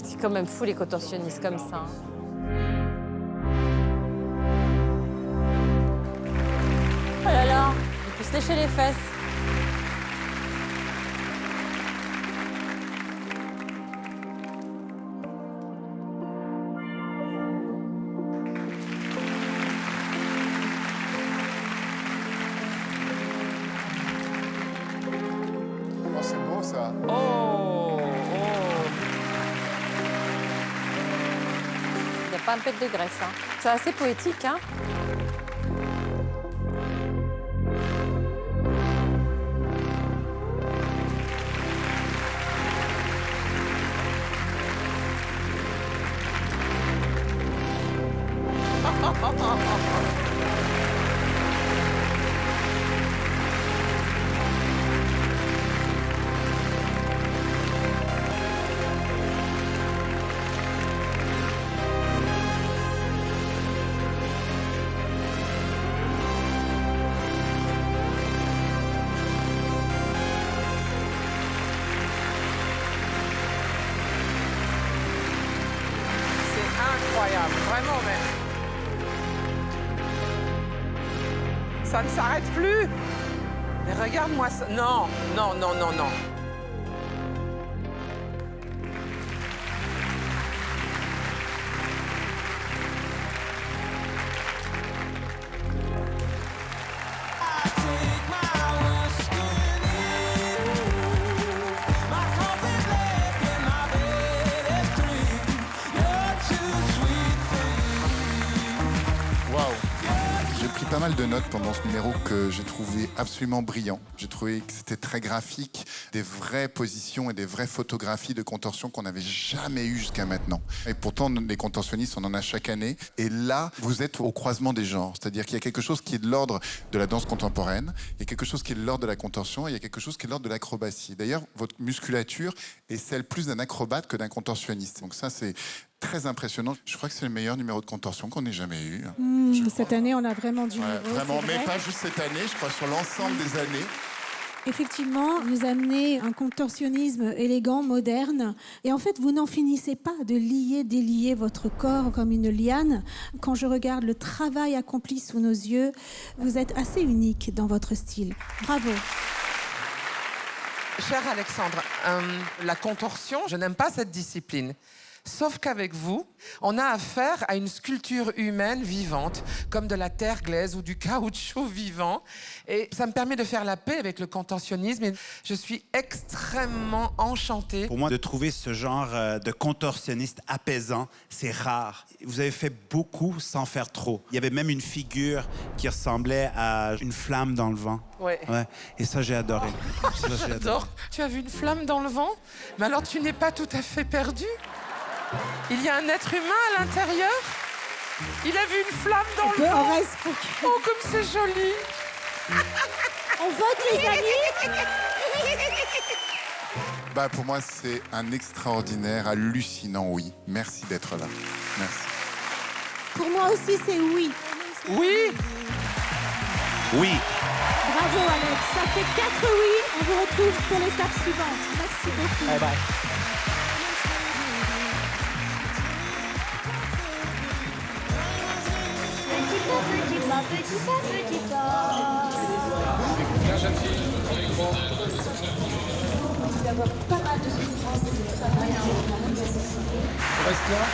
C'est quand même fou les contorsionnistes comme ça. Hein. Oh là là, il peut se lécher les fesses.
Oh, c'est beau ça.
Il n'y a pas un pet de graisse. Hein. C'est assez poétique. Hein.
Incroyable, vraiment même. Ça ne s'arrête plus. Mais regarde-moi ça. Non, non, non, non, non.
J'ai pris pas mal de notes pendant ce numéro que j'ai trouvé absolument brillant. J'ai trouvé que c'était très graphique, des vraies positions et des vraies photographies de contorsion qu'on n'avait jamais eues jusqu'à maintenant. Et pourtant, les contorsionnistes, on en a chaque année. Et là, vous êtes au croisement des genres. C'est-à-dire qu'il y a quelque chose qui est de l'ordre de la danse contemporaine, il y a quelque chose qui est de l'ordre de la contorsion, et il y a quelque chose qui est de l'ordre de l'acrobatie. D'ailleurs, votre musculature est celle plus d'un acrobate que d'un contorsionniste. Donc ça, c'est très impressionnant. Je crois que c'est le meilleur numéro de contorsion qu'on ait jamais eu.
Cette année, on a vraiment du niveau.
Vraiment,
c'est
mais
vrai.
pas juste cette année, je crois sur l'ensemble des années.
Effectivement, vous amenez un contorsionnisme élégant, moderne. Et en fait, vous n'en finissez pas de lier, délier votre corps comme une liane. Quand je regarde le travail accompli sous nos yeux, vous êtes assez unique dans votre style. Bravo.
Cher Alexandre, la contorsion, je n'aime pas cette discipline. Sauf qu'avec vous, on a affaire à une sculpture humaine vivante, comme de la terre glaise ou du caoutchouc vivant. Et ça me permet de faire la paix avec le contorsionnisme. Et je suis extrêmement enchantée.
Pour moi, de trouver ce genre de contorsionniste apaisant, c'est rare. Vous avez fait beaucoup sans faire trop. Il y avait même une figure qui ressemblait à une flamme dans le vent.
Ouais.
Et ça, j'ai adoré. Ça, j'ai
J'adore. Tu as vu une flamme dans le vent? Mais alors, tu n'es pas tout à fait perdu? Il y a un être humain à l'intérieur? Il a vu une flamme dans le vent? Oh, comme c'est joli!
On vote, les amis.
Bah, pour moi, c'est un extraordinaire, hallucinant oui. Merci d'être là. Merci.
Pour moi aussi, c'est oui.
Oui.
Oui.
Bravo, Alex. Ça fait 4 oui. On vous retrouve pour l'étape suivante. Merci beaucoup.
Bye bye.
Petit pas, petit pas, petit pas.
Bien gentil, on est grand.
Il va y avoir pas mal de souffrance et de travail.
On reste là.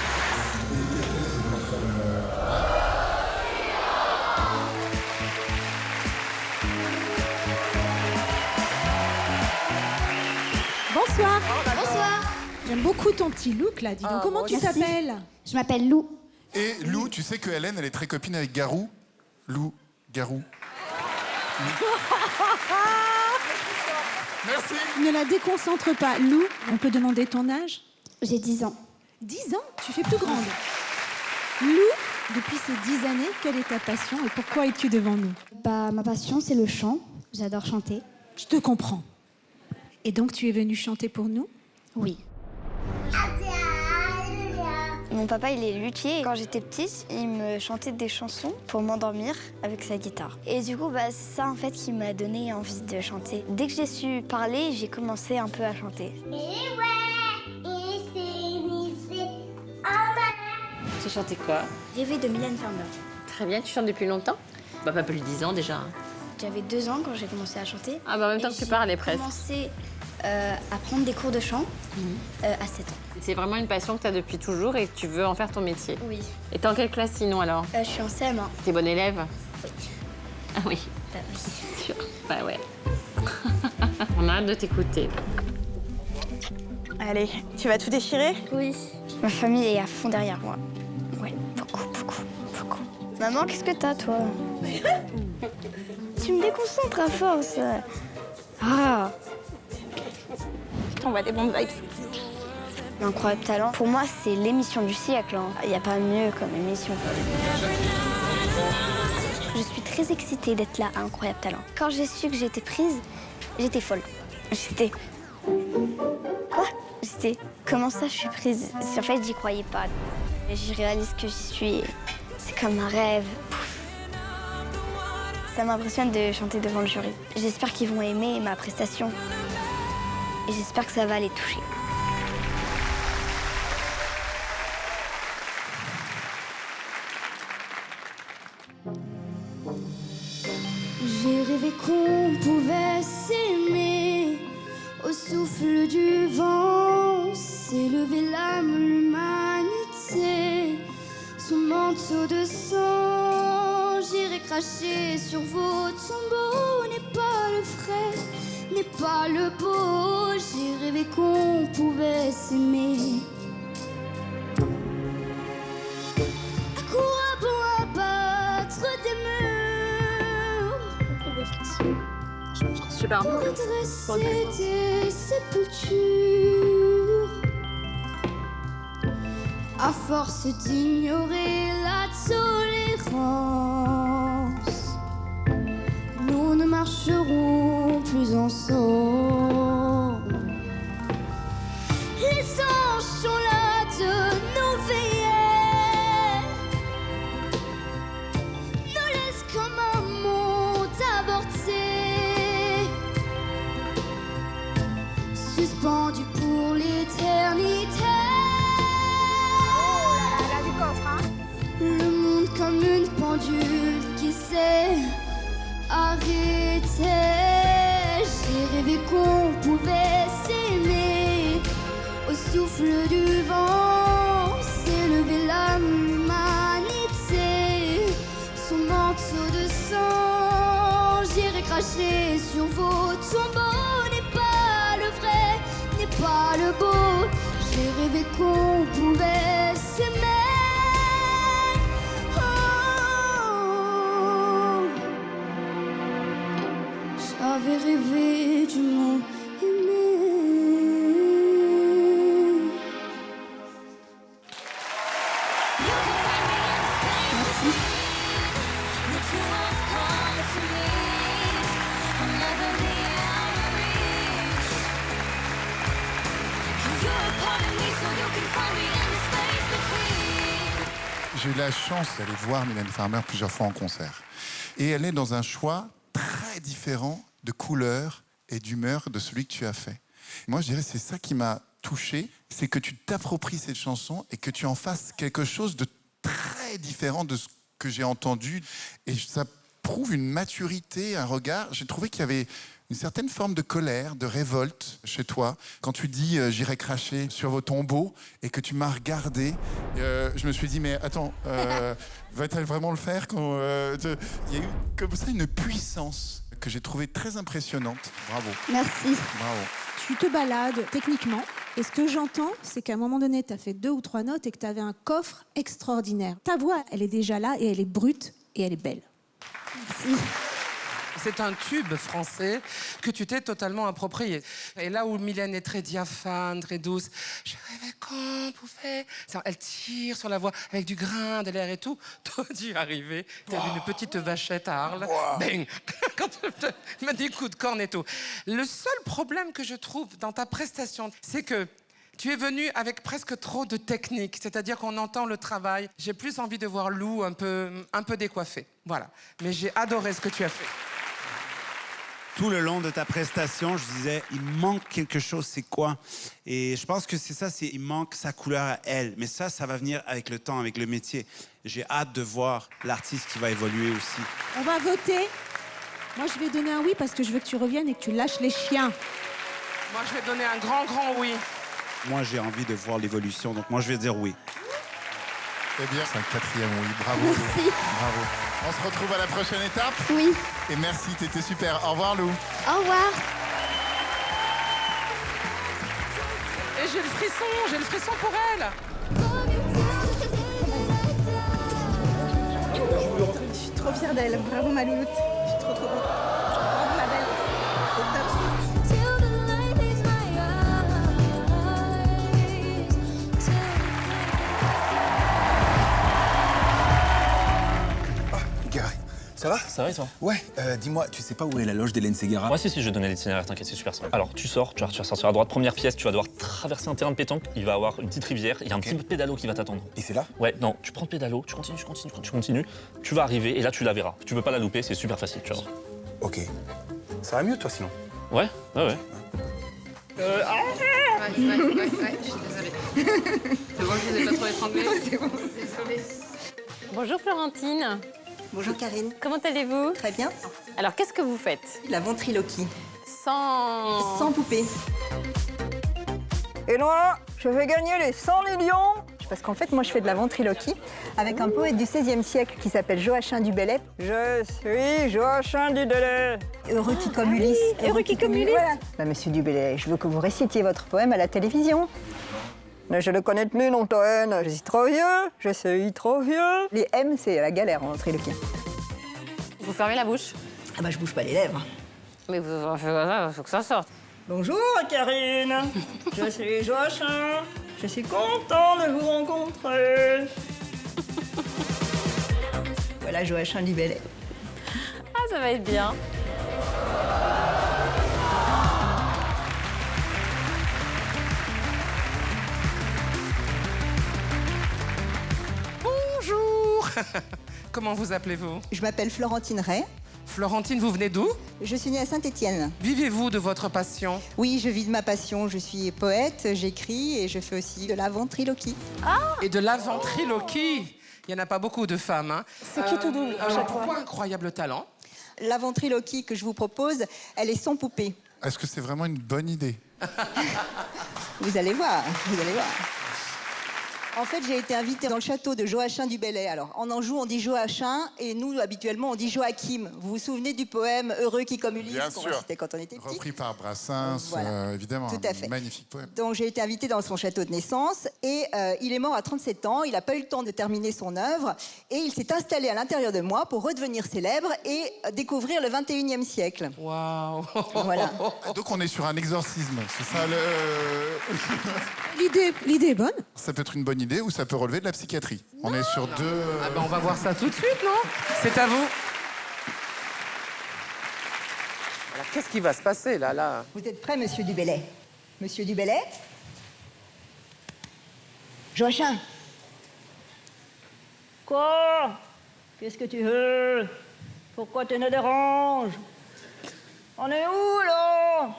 Bonsoir.
Bonsoir.
J'aime beaucoup ton petit look là. Dis donc, comment tu
merci.
t'appelles?
Je m'appelle Lou.
Et Lou, tu sais que Hélène, elle est très copine avec Garou. Lou, Garou. Merci.
Ne la déconcentre pas. Lou, on peut demander ton âge?
J'ai 10 ans.
10 ans? Tu fais plus grande. Lou, depuis ces 10 années, quelle est ta passion et pourquoi es-tu devant nous?
Bah, ma passion, c'est le chant. J'adore chanter.
Je te comprends. Et donc, tu es venue chanter pour nous?
Oui. Mon papa, il est luthier. Quand j'étais petite, il me chantait des chansons pour m'endormir avec sa guitare. Et du coup, bah, c'est ça en fait qui m'a donné envie de chanter. Dès que j'ai su parler, j'ai commencé un peu à chanter.
Tu chantais quoi?
Rêver de Mylène Farmer.
Très bien, tu chantes depuis longtemps? Bah, pas plus de 10 ans déjà.
J'avais 2 ans quand j'ai commencé à chanter.
Ah, bah en même temps que tu parlais presque.
J'ai commencé à prendre des cours de chant à 7 ans.
C'est vraiment une passion que tu as depuis toujours et que tu veux en faire ton métier.
Oui.
Et t'es en quelle classe sinon alors?
Je suis en CM1.
T'es bonne élève?
Oui.
Ah oui.
Bah oui.
Sûr. Bah ouais. On a hâte de t'écouter.
Allez, tu vas tout déchirer?
Oui. Ma famille est à fond derrière moi. Ouais, beaucoup, beaucoup, beaucoup. Maman, qu'est-ce que t'as, toi? Tu me déconcentres à force. Ah.
Je t'envoie des bonnes vibes.
Incroyable talent. Pour moi, c'est l'émission du siècle. Il n'y a pas mieux comme émission. Je suis très excitée d'être là à Incroyable Talent. Quand j'ai su que j'étais prise, j'étais folle. J'étais... Quoi? J'étais... Comment ça, je suis prise? En fait, j'y croyais pas. Je réalise que j'y suis. C'est comme un rêve. Pouf. Ça m'impressionne de chanter devant le jury. J'espère qu'ils vont aimer ma prestation. Et j'espère que ça va les toucher.
J'ai rêvé qu'on pouvait s'aimer au souffle du vent, s'élever l'âme, l'humanité, sous manteau de sang. J'irai cracher sur vos tombeaux, n'est pas le frais, n'est pas le beau. J'ai rêvé qu'on pouvait s'aimer. À quoi bon abattre des murs?
Super.
Pour dresser des sépultures. À force d'ignorer la tolérance, nous ne marcherons plus ensemble. Les anges sont là de nous veiller, nous laissent comme un monde avorté, suspendu pour l'éternité. Le monde comme une pendule qui s'est arrêtée. J'ai rêvé savais qu'on pouvait s'aimer. Oh, j'avais rêvé du mot aimer.
J'ai eu la chance d'aller voir Mylène Farmer plusieurs fois en concert. Et elle est dans un choix très différent de couleur et d'humeur de celui que tu as fait. Moi, je dirais c'est ça qui m'a touché, c'est que tu t'appropries cette chanson et que tu en fasses quelque chose de très différent de ce que j'ai entendu. Et ça prouve une maturité, un regard. J'ai trouvé qu'il y avait une certaine forme de colère, de révolte chez toi. Quand tu dis « j'irai cracher sur vos tombeaux » et que tu m'as regardé, je me suis dit « mais attends, va-t-elle vraiment le faire ?» Il y a eu comme ça une puissance que j'ai trouvée très impressionnante. Bravo.
Merci.
Bravo.
Tu te balades techniquement. Et ce que j'entends, c'est qu'à un moment donné, tu as fait 2 ou 3 notes et que tu avais un coffre extraordinaire. Ta voix, elle est déjà là et elle est brute et elle est belle. Merci.
C'est un tube français que tu t'es totalement approprié. Et là où Mylène est très diaphane, très douce, je rêvais qu'on pouvait... Elle tire sur la voix avec du grain, de l'air et tout. Toi, tu es arrivé, tu as une petite vachette à Arles. Bang. Quand tu m'a dit coup de corne et tout. Le seul problème que je trouve dans ta prestation, c'est que tu es venu avec presque trop de technique, c'est-à-dire qu'on entend le travail. J'ai plus envie de voir Lou un peu décoiffée. Voilà. Mais j'ai adoré ce que tu as fait.
Tout le long de ta prestation, je disais, il manque quelque chose, c'est quoi? Et je pense que c'est ça, il manque sa couleur à elle. Mais ça va venir avec le temps, avec le métier. J'ai hâte de voir l'artiste qui va évoluer aussi.
On va voter. Moi, je vais donner un oui parce que je veux que tu reviennes et que tu lâches les chiens.
Moi, je vais donner un grand oui.
Moi, j'ai envie de voir l'évolution, donc moi, je vais dire oui.
C'est bien. C'est un 4e oui. Bravo.
Merci.
Bravo. On se retrouve à la prochaine étape.
Oui.
Et merci, t'étais super. Au revoir, Lou.
Au revoir.
Et j'ai le frisson pour elle.
Je suis trop fière d'elle. Bravo, ma louloute. Je suis trop contente. Bravo, ma belle. C'est top.
Ça va?
Ça va et toi?
Ouais, dis-moi, tu sais pas où est la loge d'Hélène Ségara?
Moi, si, je vais donner l'itinéraire, t'inquiète, c'est super simple. Alors, tu sors, tu vas sortir à droite, première pièce, tu vas devoir traverser un terrain de pétanque, il va avoir une petite rivière, il y a un petit pédalo qui va t'attendre.
Et c'est là?
Ouais, non, tu prends le pédalo, tu continues, tu vas arriver et là, tu la verras. Tu peux pas la louper, c'est super facile, tu vois.
Ok. Ça va mieux, toi, sinon?
Ouais.
Ouais, je suis désolée. C'est bon, je vous ai pas trop étranglé. C'est bon, désolée.
Bonjour Florentine.
Bonjour Karine.
Comment allez-vous?
Très bien.
Alors, qu'est-ce que vous faites?
La ventriloquie.
Sans
poupée. Et moi, je vais gagner les 100 millions. Parce qu'en fait, moi, je fais de la ventriloquie avec un poète du XVIe siècle qui s'appelle Joachim du Bellay. Je suis Joachim du Bellay. Heureux qui comme Ulysse.
Heureux qui comme Ulysse.
Voilà. Bah, monsieur du Bellay, je veux que vous récitiez votre poème à la télévision. Mais je ne connais plus, non, Toen. Je suis trop vieux. Je suis trop vieux. Les M, c'est la galère en ventriloquie.
Vous fermez la bouche?
Ah bah, je bouge pas les lèvres.
Mais il faut que ça sorte.
Bonjour, Karine. Je suis Joachim. Je suis content de vous rencontrer. Voilà Joachim du Bellay.
Ah, ça va être bien.
Bonjour. Comment vous appelez-vous?
Je m'appelle Florentine Ray.
Florentine, vous venez d'où?
Je suis née à Saint-Étienne.
Vivez-vous de votre passion?
Oui, je vis de ma passion. Je suis poète, j'écris et je fais aussi de la ventriloquie.
Et de la ventriloquie? Il n'y en a pas beaucoup de femmes. Hein.
C'est qui tout double à chaque fois.
Pourquoi incroyable talent?
La ventriloquie que je vous propose, elle est sans poupée.
Est-ce que c'est vraiment une bonne idée?
Vous allez voir, vous allez voir. En fait, j'ai été invitée dans le château de Joachim du Bellay. Alors, en Anjou, on dit Joachim, et nous, habituellement, on dit Joachim. Vous vous souvenez du poème Heureux qui comme Ulysse qu'on récitait quand on était petit?
Repris par Brassens,
Voilà.
évidemment.
Tout à fait.
Magnifique poème.
Donc, j'ai été invitée dans son château de naissance, et il est mort à 37 ans. Il n'a pas eu le temps de terminer son œuvre, et il s'est installé à l'intérieur de moi pour redevenir célèbre et découvrir le 21e siècle.
Waouh.
Voilà.
Donc on est sur un exorcisme, c'est ça le...
L'idée est bonne.
Ça peut être une bonne idée ou ça peut relever de la psychiatrie. On est sur deux...
Ah ben on va voir ça tout de suite, non? C'est à vous. Alors qu'est-ce qui va se passer là?
Vous êtes prêt, monsieur du Bellay? Monsieur du Bellay? Joachim?
Quoi? Qu'est-ce que tu veux? Pourquoi tu nous déranges? On est où, là?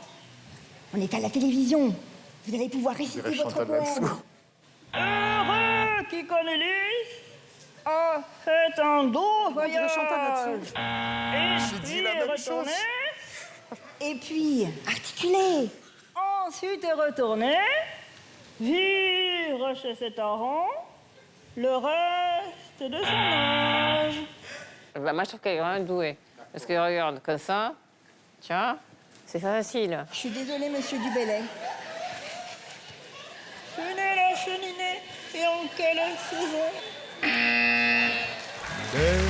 On est à la télévision. Vous allez pouvoir réciter votre poème.
Heureux qui connaît Ulysse a fait un doux voyage. Et puis est retourné.
Et puis, articulez.
Ensuite est retourné vivre chez ses parents le reste de son âge.
Bah, moi, je trouve qu'elle est vraiment douée. Parce que regarde, comme ça, tu vois, c'est facile.
Je suis désolée, monsieur du Bellay.
Cheminée, la cheminée, et en quelle saison?
Belle,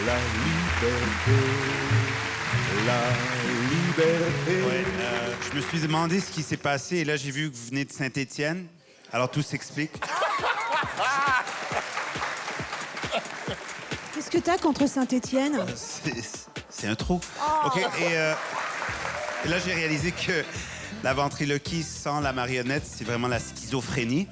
la liberté, la liberté.
Ouais, je me suis demandé ce qui s'est passé et là j'ai vu que vous venez de Saint-Étienne. Alors tout s'explique.
Qu'est-ce que t'as contre Saint-Étienne?
C'est un trou. OK, et là j'ai réalisé que la ventriloquie sans la marionnette, c'est vraiment la schizophrénie.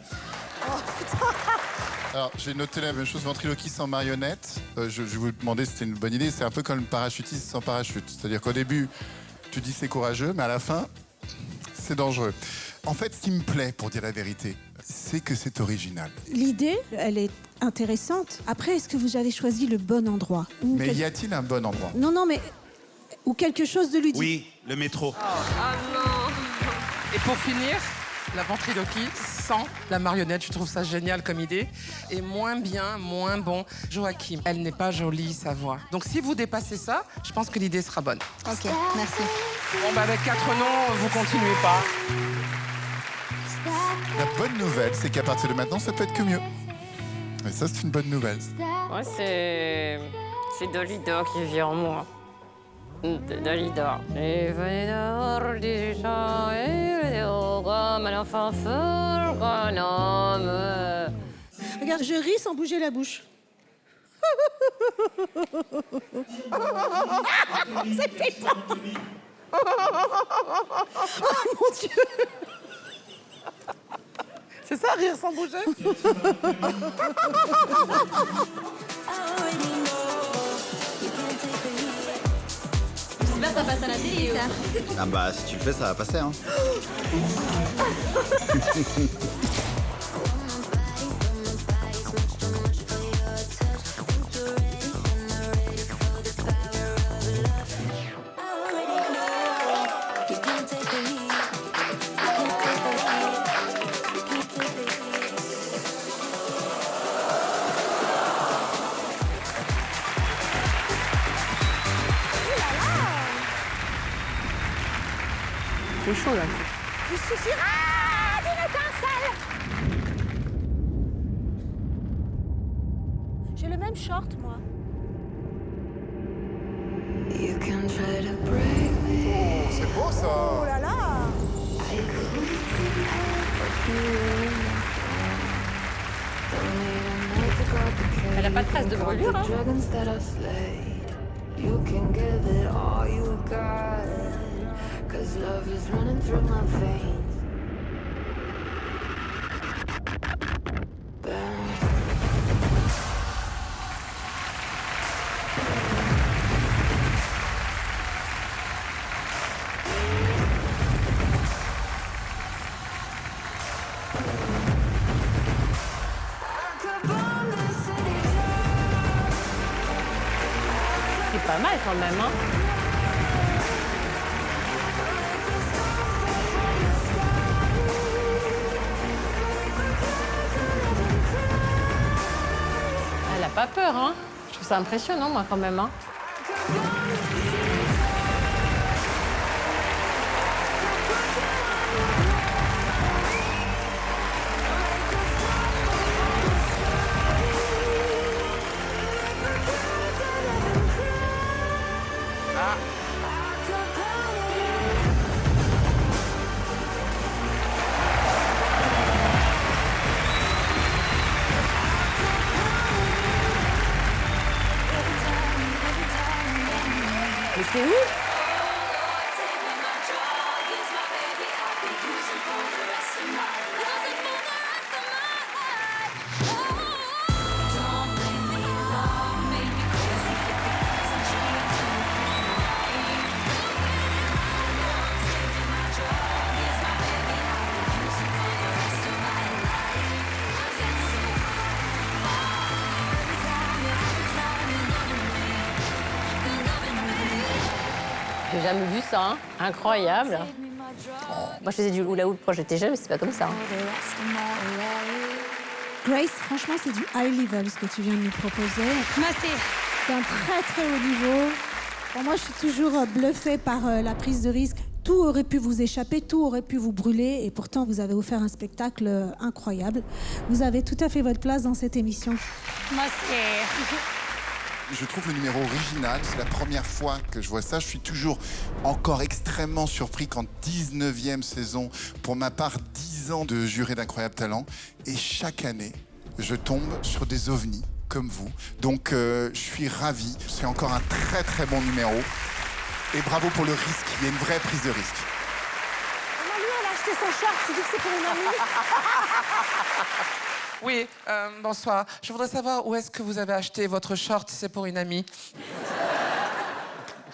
Alors, j'ai noté la même chose, ventriloquie sans marionnette. Je vous demandais si c'était une bonne idée. C'est un peu comme le parachutiste sans parachute. C'est-à-dire qu'au début, tu dis c'est courageux, mais à la fin, c'est dangereux. En fait, ce qui me plaît, pour dire la vérité, c'est que c'est original.
L'idée, elle est intéressante. Après, est-ce que vous avez choisi le bon endroit?
Mais y a-t-il un bon endroit?
Non, mais... Ou quelque chose de ludique.
Oui, le métro.
Ah non. Et pour finir, la ventriloquie sans la marionnette, je trouve ça génial comme idée. Et moins bien, moins bon, Joachim, elle n'est pas jolie, sa voix. Donc si vous dépassez ça, je pense que l'idée sera bonne.
Ok, merci.
Bon, bah avec 4 noms, vous continuez pas.
La bonne nouvelle, c'est qu'à partir de maintenant, ça peut être que mieux. Et ça, c'est une bonne nouvelle.
Moi, c'est Dolidor qui vit en moi. Dolidor. Et venez du champ et comme un enfant fort qu'un homme.
Regarde, je ris sans bouger la bouche. C'est pétant. Oh mon Dieu.
C'est ça, rire sans bouger?
J'espère que ça passe à la télé.
Ah bah, si tu le fais, ça va passer, hein.
C'est chaud là.
Il suffira d'une étincelle. J'ai le même short, moi.
Oh, c'est beau ça.
Oh là là.
Elle a pas de trace de brûlure, hein?
You can give it all you got, 'cause love is running through my veins.
C'est pas mal quand même, hein? peur, hein. Je trouve ça impressionnant, moi, quand même, hein. Mais c'est ouf! J'ai jamais vu ça, hein. Incroyable. Moi, je faisais du hula hoop quand j'étais jeune, mais c'est pas comme ça.
Grace, franchement, c'est du high level ce que tu viens de nous proposer.
Merci.
C'est un très très haut niveau. Bon, moi, je suis toujours bluffée par la prise de risque. Tout aurait pu vous échapper, tout aurait pu vous brûler, et pourtant, vous avez offert un spectacle incroyable. Vous avez tout à fait votre place dans cette émission.
Merci.
Je trouve le numéro original, c'est la première fois que je vois ça. Je suis toujours encore extrêmement surpris qu'en 19e saison, pour ma part, 10 ans de juré d'Incroyable Talent, et chaque année, je tombe sur des ovnis comme vous. Donc, je suis ravi. C'est encore un très très bon numéro. Et bravo pour le risque. Il y a une vraie prise de risque.
Lui, elle a acheté son short, c'est dit que c'est pour une amie.
Oui, bonsoir. Je voudrais savoir où est-ce que vous avez acheté votre short, c'est pour une amie.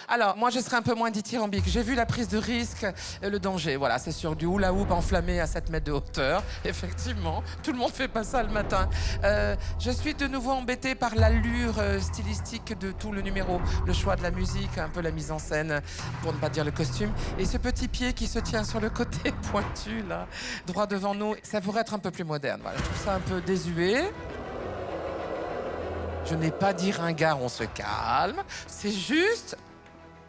Alors, moi, je serais un peu moins dithyrambique. J'ai vu la prise de risque et le danger. Voilà, c'est sûr, du hula hoop enflammé à 7 mètres de hauteur. Effectivement, tout le monde fait pas ça le matin. Je suis de nouveau embêtée par l'allure stylistique de tout le numéro. Le choix de la musique, un peu la mise en scène, pour ne pas dire le costume. Et ce petit pied qui se tient sur le côté pointu, là, droit devant nous, ça pourrait être un peu plus moderne. Voilà, je trouve ça un peu désuet. Je n'ai pas dit ringard, on se calme. C'est juste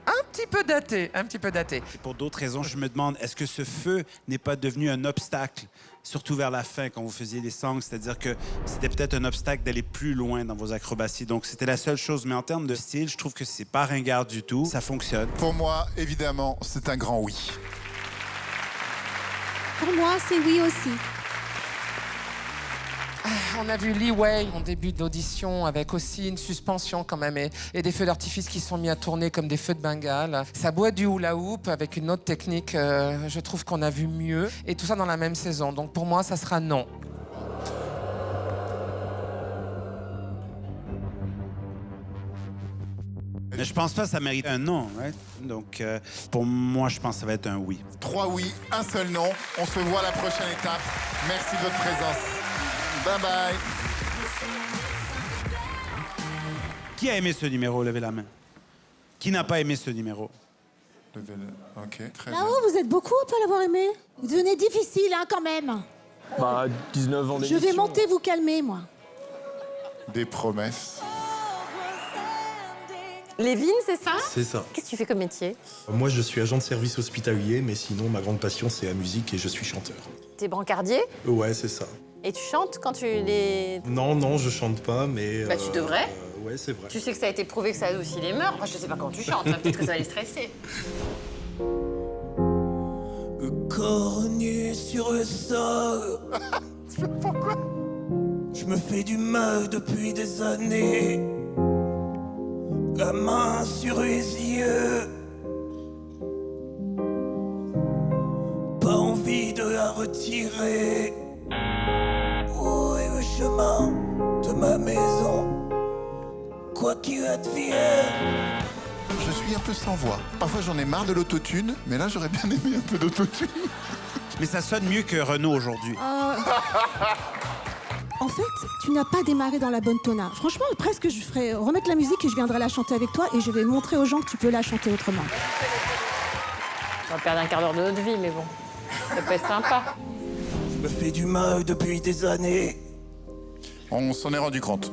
un petit peu daté, un petit peu daté.
Et pour d'autres raisons, je me demande, est-ce que ce feu n'est pas devenu un obstacle, surtout vers la fin, quand vous faisiez les songs? C'est-à-dire que c'était peut-être un obstacle d'aller plus loin dans vos acrobaties. Donc, c'était la seule chose. Mais en termes de style, je trouve que c'est pas ringard du tout. Ça fonctionne.
Pour moi, évidemment, c'est un grand oui.
Pour moi, c'est oui aussi.
On a vu Lee Wei en début d'audition avec aussi une suspension quand même et des feux d'artifice qui sont mis à tourner comme des feux de Bengale. Ça boit du hula hoop avec une autre technique, je trouve qu'on a vu mieux. Et tout ça dans la même saison. Donc pour moi, ça sera non.
Mais je pense pas que ça mérite un non, right? Donc, pour moi, je pense que ça va être un oui.
3 oui, un seul non. On se voit à la prochaine étape. Merci de votre présence. Bye bye.
Qui a aimé ce numéro? Levez la main. Qui n'a pas aimé ce numéro?
Ok, très bien.
Là-haut, vous êtes beaucoup à pas l'avoir aimé. Vous devenez difficile, hein, quand même.
Bah, 19 ans
Je
d'émission.
vais monter vous calmer, moi.
Des promesses.
Lévin, c'est ça?
C'est ça.
Qu'est-ce que tu fais comme métier?
Moi, je suis agent de service hospitalier, mais sinon, ma grande passion, c'est la musique et je suis chanteur.
T'es brancardier?
Ouais, c'est ça.
Et tu chantes quand tu les...
Non, je chante pas, mais...
Bah, tu devrais.
Ouais, c'est vrai.
Tu sais que ça a été prouvé que ça adoucit les mœurs. Enfin, je sais pas quand tu chantes, hein, peut-être que ça va les stresser.
Corps nu sur le sol.
Pourquoi?
Je me fais du mal depuis des années. La main sur les yeux. Pas envie de la retirer. Où est le chemin de ma maison? Quoi qu'il advienne.
Je suis un peu sans voix. Parfois, j'en ai marre de l'autotune, mais là, j'aurais bien aimé un peu d'autotune.
Mais ça sonne mieux que Renaud aujourd'hui.
En fait, tu n'as pas démarré dans la bonne tona. Franchement, presque, je ferais remettre la musique et je viendrai la chanter avec toi et je vais montrer aux gens que tu peux la chanter autrement.
On va perdre un quart d'heure de notre vie, mais bon, ça peut être sympa.
Je me fais du mal depuis des années.
On s'en est rendu compte.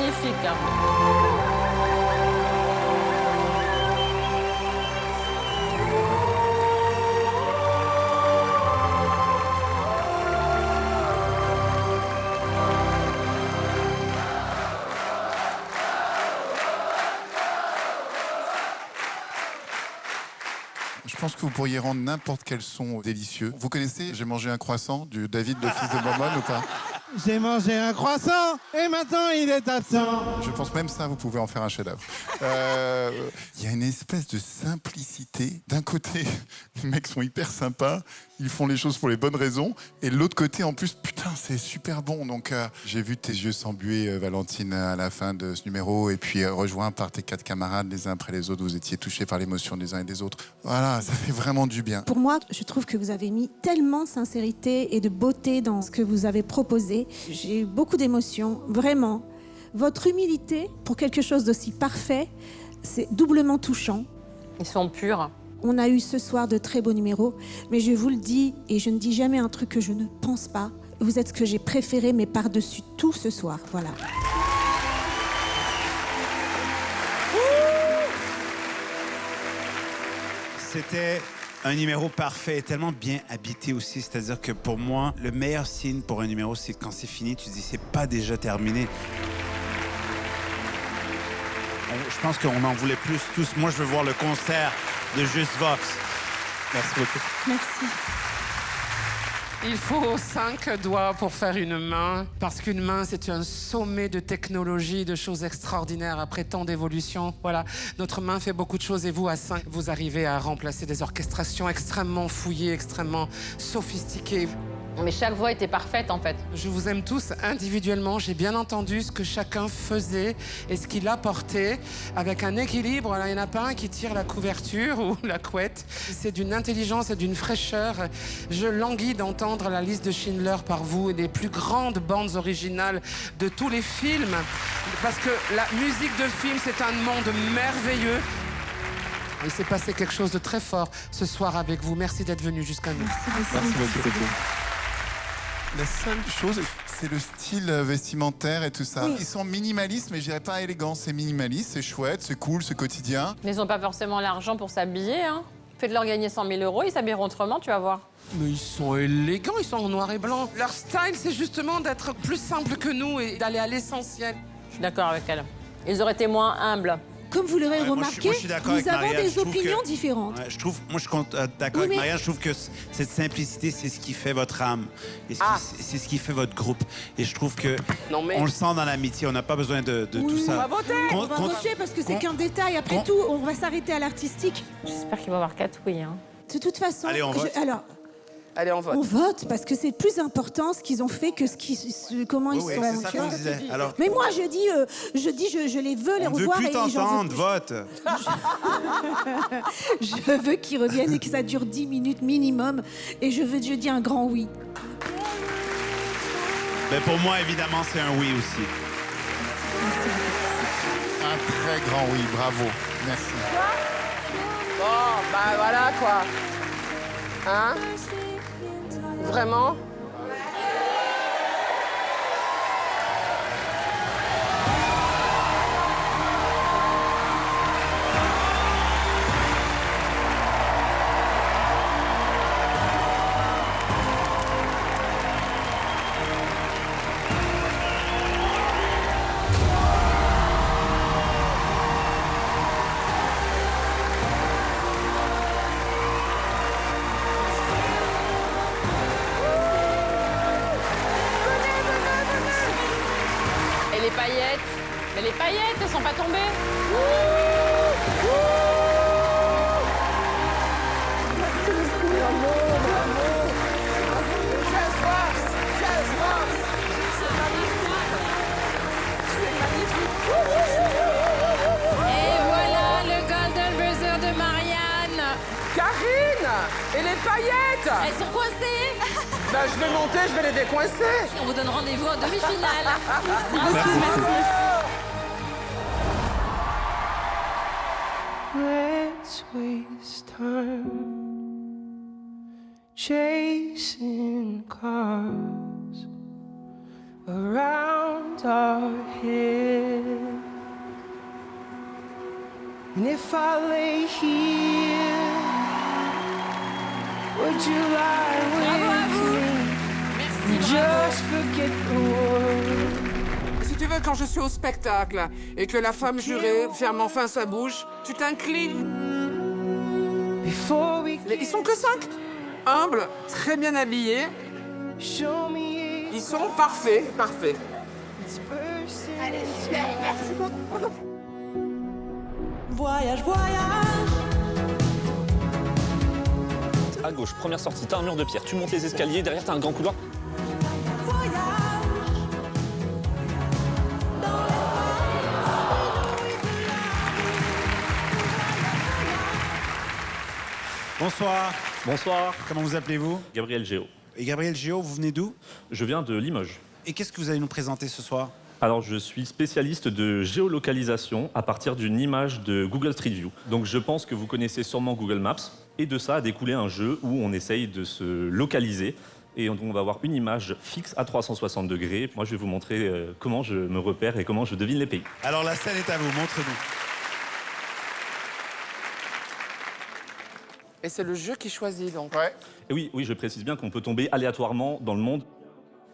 magnifique.
Je pense que vous pourriez rendre n'importe quel son délicieux. Vous connaissez J'ai mangé un croissant du David, le fils de Mormon ou pas?
J'ai mangé un croissant et maintenant il est absent.
Je pense même ça, vous pouvez en faire un chef-d'œuvre. Il y a une espèce de simplicité. D'un côté, les mecs sont hyper sympas, ils font les choses pour les bonnes raisons. Et de l'autre côté, en plus, putain, c'est super bon. Donc, j'ai vu tes yeux s'embuer, Valentine, à la fin de ce numéro. Et puis, rejoint par tes 4 camarades, les uns après les autres. Vous étiez touchés par l'émotion des uns et des autres. Voilà, ça fait vraiment du bien.
Pour moi, je trouve que vous avez mis tellement de sincérité et de beauté dans ce que vous avez proposé. J'ai eu beaucoup d'émotions, vraiment. Votre humilité pour quelque chose d'aussi parfait, c'est doublement touchant.
Ils sont purs.
On a eu ce soir de très beaux numéros, mais je vous le dis, et je ne dis jamais un truc que je ne pense pas, vous êtes ce que j'ai préféré, mais par-dessus tout ce soir. Voilà.
C'était un numéro parfait, tellement bien habité aussi. C'est-à-dire que pour moi, le meilleur signe pour un numéro, c'est quand c'est fini, tu te dis c'est pas déjà terminé. Je pense qu'on en voulait plus tous. Moi, je veux voir le concert de Just Vox.
Merci beaucoup.
Merci.
Il faut 5 doigts pour faire une main, parce qu'une main, c'est un sommet de technologie, de choses extraordinaires après tant d'évolutions. Voilà, notre main fait beaucoup de choses et vous, à 5, vous arrivez à remplacer des orchestrations extrêmement fouillées, extrêmement sophistiquées.
Mais chaque voix était parfaite, en fait.
Je vous aime tous individuellement. J'ai bien entendu ce que chacun faisait et ce qu'il apportait avec un équilibre. Là, il n'y en a pas un qui tire la couverture ou la couette. C'est d'une intelligence et d'une fraîcheur. Je languis d'entendre la liste de Schindler par vous et les plus grandes bandes originales de tous les films. Parce que la musique de film, c'est un monde merveilleux. Il s'est passé quelque chose de très fort ce soir avec vous. Merci d'être venu jusqu'à nous.
Merci beaucoup. La seule chose, c'est le style vestimentaire et tout ça.
Oui.
Ils sont minimalistes, mais je dirais pas élégants. C'est minimaliste, c'est chouette, c'est cool, c'est quotidien.
Mais ils n'ont pas forcément l'argent pour s'habiller. Hein. Faites-leur gagner 100 000 €, ils s'habilleront autrement, tu vas voir.
Mais ils sont élégants, ils sont en noir et blanc. Leur style, c'est justement d'être plus simple que nous et d'aller à l'essentiel.
Je suis d'accord avec elle. Ils auraient été moins humbles.
Comme vous l'aurez remarqué,
moi, je suis d'accord avec
nous avons
Marianne.
des
Je trouve
opinions
que-
différentes.
Ouais, moi, je suis d'accord avec Marianne. Je trouve que cette simplicité, c'est ce qui fait votre âme. Et c'est ce qui fait votre groupe. Et je trouve que on le sent dans l'amitié. On n'a pas besoin de tout ça.
On va voter parce que c'est qu'un détail. Après tout, on va s'arrêter à l'artistique.
J'espère qu'il va y avoir 4 oui. Hein.
De toute façon,
Allez, on vote.
Allez, on vote.
On vote parce que c'est plus important ce qu'ils ont fait que comment ils
Oui,
sont.
c'est ça qu'on disait. Alors,
Mais moi, je les veux les
on ne veut
revoir
plus
et j'en veux
t'entendre.
plus.
Vote.
Je veux qu'ils reviennent et que ça dure 10 minutes minimum. Et je dis un grand oui.
Ben, pour moi, évidemment, c'est un oui aussi.
Un très grand oui, bravo. Merci.
Bon, bah voilà quoi. Hein? Vraiment?
Et les paillettes? Mais les paillettes, elles sont pas tombées. Et voilà le Golden Buzzer de Marianne.
Karine! Et les paillettes!
Elles sont coincées.
Bah, je vais monter, je vais les décoincer.
On vous donne rendez-vous en demi-finale.
Let's waste time chasing cars around our head. And if I lay here, would you lie with me? Just forget the world.
Si tu veux, quand je suis au spectacle et que la femme jurée ferme enfin sa bouche, tu t'inclines. Ils sont que 5. Humbles, très bien habillés. Ils sont parfaits.
Allez, super, merci beaucoup. Voyage, voyage.
À gauche, première sortie, t'as un mur de pierre. Tu montes les escaliers, derrière t'as un grand couloir.
Bonsoir.
Bonsoir.
Comment vous appelez-vous?
Gabriel Géo.
Et Gabriel Géo, vous venez d'où?
Je viens de Limoges.
Et qu'est-ce que vous allez nous présenter ce soir?
Alors, je suis spécialiste de géolocalisation à partir d'une image de Google Street View. Donc, je pense que vous connaissez sûrement Google Maps. Et de ça a découlé un jeu où on essaye de se localiser. Et on va avoir une image fixe à 360 degrés. Moi, je vais vous montrer comment je me repère et comment je devine les pays.
Alors, la scène est à vous. Montre-nous.
Et c'est le jeu qui choisit, donc.
Et oui, je précise bien qu'on peut tomber aléatoirement dans le monde.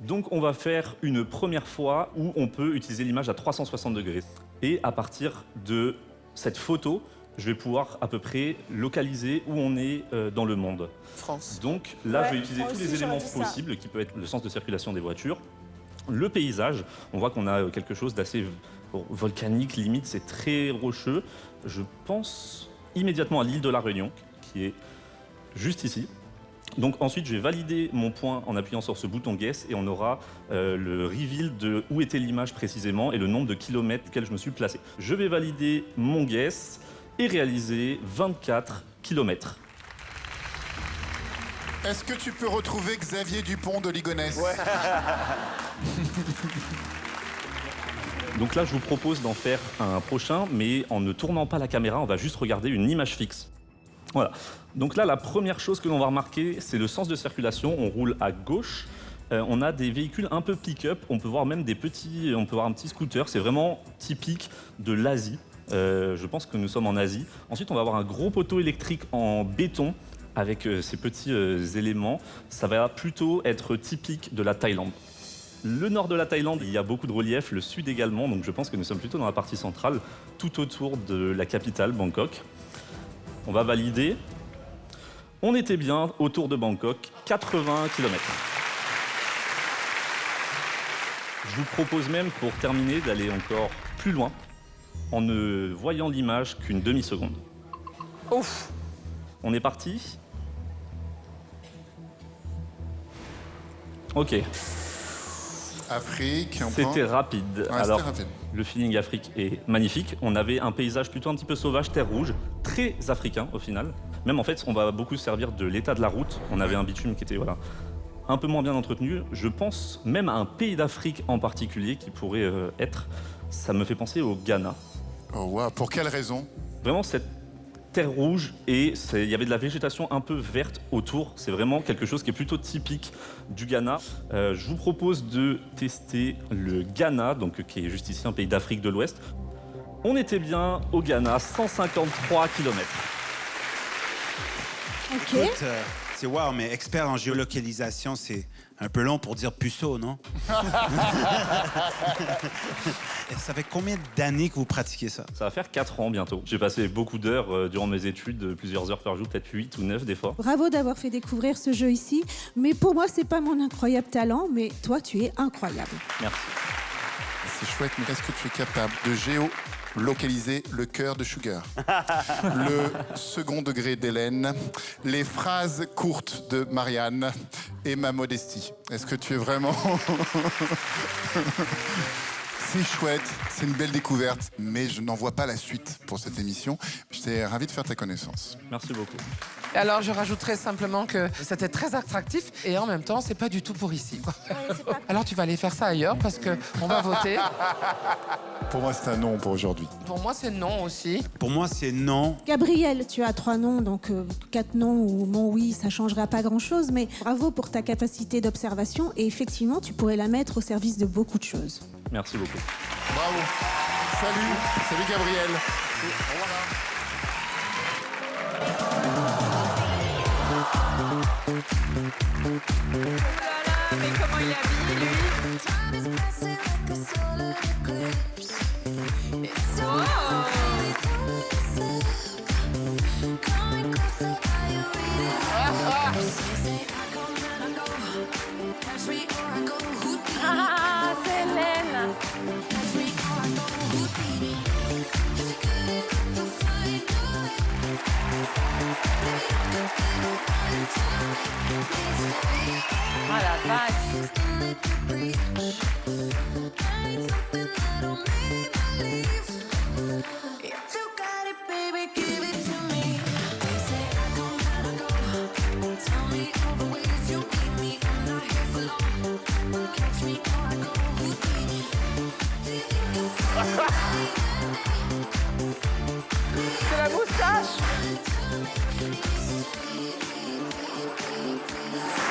Donc, on va faire une première fois où on peut utiliser l'image à 360 degrés. Et à partir de cette photo, je vais pouvoir à peu près localiser où on est dans le monde.
France.
Donc là, je vais utiliser tous les éléments possibles, qui peut être le sens de circulation des voitures, le paysage. On voit qu'on a quelque chose d'assez volcanique, limite, c'est très rocheux. Je pense immédiatement à l'île de la Réunion, qui est juste ici. Donc ensuite, je vais valider mon point en appuyant sur ce bouton Guess et on aura le reveal de où était l'image précisément et le nombre de kilomètres auxquels je me suis placé. Je vais valider mon Guess et réaliser 24 kilomètres.
Est-ce que tu peux retrouver Xavier Dupont de Ligonnès?
Donc là, je vous propose d'en faire un prochain, mais en ne tournant pas la caméra, on va juste regarder une image fixe. Voilà. Donc là, la première chose que l'on va remarquer, c'est le sens de circulation. On roule à gauche. On a des véhicules un peu pick-up. On peut voir même des petits... On peut voir un petit scooter. C'est vraiment typique de l'Asie. Je pense que nous sommes en Asie. Ensuite, on va avoir un gros poteau électrique en béton avec ces petits éléments. Ça va plutôt être typique de la Thaïlande. Le nord de la Thaïlande, il y a beaucoup de relief, le sud également, donc je pense que nous sommes plutôt dans la partie centrale, tout autour de la capitale, Bangkok. On va valider. On était bien autour de Bangkok, 80 km. Je vous propose même, pour terminer, d'aller encore plus loin, en ne voyant l'image qu'une demi-seconde.
Ouf!
On est parti. Ok.
Afrique.
C'était rapide.
Ouais,
alors,
c'était rapide.
le feeling Afrique est magnifique. On avait un paysage plutôt un petit peu sauvage, terre rouge, très africain au final. Même en fait, on va beaucoup se servir de l'état de la route. On avait un bitume qui était un peu moins bien entretenu. Je pense même à un pays d'Afrique en particulier qui pourrait être. Ça me fait penser au Ghana.
Oh wow. Pour quelle raison?
Vraiment cette terre rouge et il y avait de la végétation un peu verte autour. C'est vraiment quelque chose qui est plutôt typique du Ghana. Je vous propose de tester le Ghana, donc qui est juste ici, un pays d'Afrique de l'Ouest. On était bien au Ghana, 153 km.
Ok.
Écoute, c'est wow, mais expert en géolocalisation, c'est un peu long pour dire puceau, non? Ça fait combien d'années que vous pratiquez ça?
Ça va faire 4 ans bientôt. J'ai passé beaucoup d'heures durant mes études, plusieurs heures par jour, peut-être 8 ou 9 des fois.
Bravo d'avoir fait découvrir ce jeu ici. Mais pour moi, c'est pas mon incroyable talent, mais toi, tu es incroyable.
Merci.
C'est chouette, mais est-ce que tu es capable de géolocaliser le cœur de Sugar, le second degré d'Hélène, les phrases courtes de Marianne et ma modestie? Est-ce que tu es vraiment... C'est chouette, c'est une belle découverte, mais je n'en vois pas la suite pour cette émission. J'étais ravi de faire ta connaissance.
Merci beaucoup.
Alors, je rajouterais simplement que c'était très attractif et en même temps, c'est pas du tout pour ici, quoi. Alors, tu vas aller faire ça ailleurs parce qu'on va voter.
Pour moi, c'est un non pour aujourd'hui.
Pour moi, c'est non aussi.
Pour moi, c'est non.
Gabriel, tu as 3 noms, donc 4 noms ou mon oui, ça changera pas grand-chose, mais bravo pour ta capacité d'observation et effectivement, tu pourrais la mettre au service de beaucoup de choses.
Merci beaucoup.
Bravo. Salut Gabriel.
Mais comment il est habillé, lui?
Ah, c'est Hélène. Ah la vache.
C'est la moustache.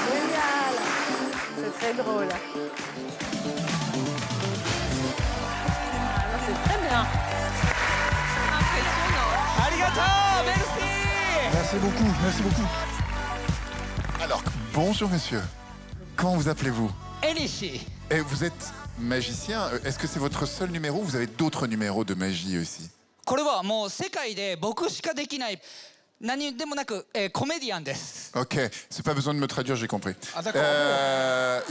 Génial. C'est très drôle. Ah, c'est très bien.
Impressionnant. Arigato, merci.
Merci beaucoup, merci beaucoup.
Alors, bonjour monsieur. Comment vous appelez-vous?
Elishi.
Et vous êtes magicien. Est-ce que c'est votre seul numéro ou vous avez d'autres numéros de magie aussi?
これはもう世界で僕しかできない何でもなくコメディアンです。
Ok, c'est pas besoin de me traduire, j'ai compris.
Ah, d'accord.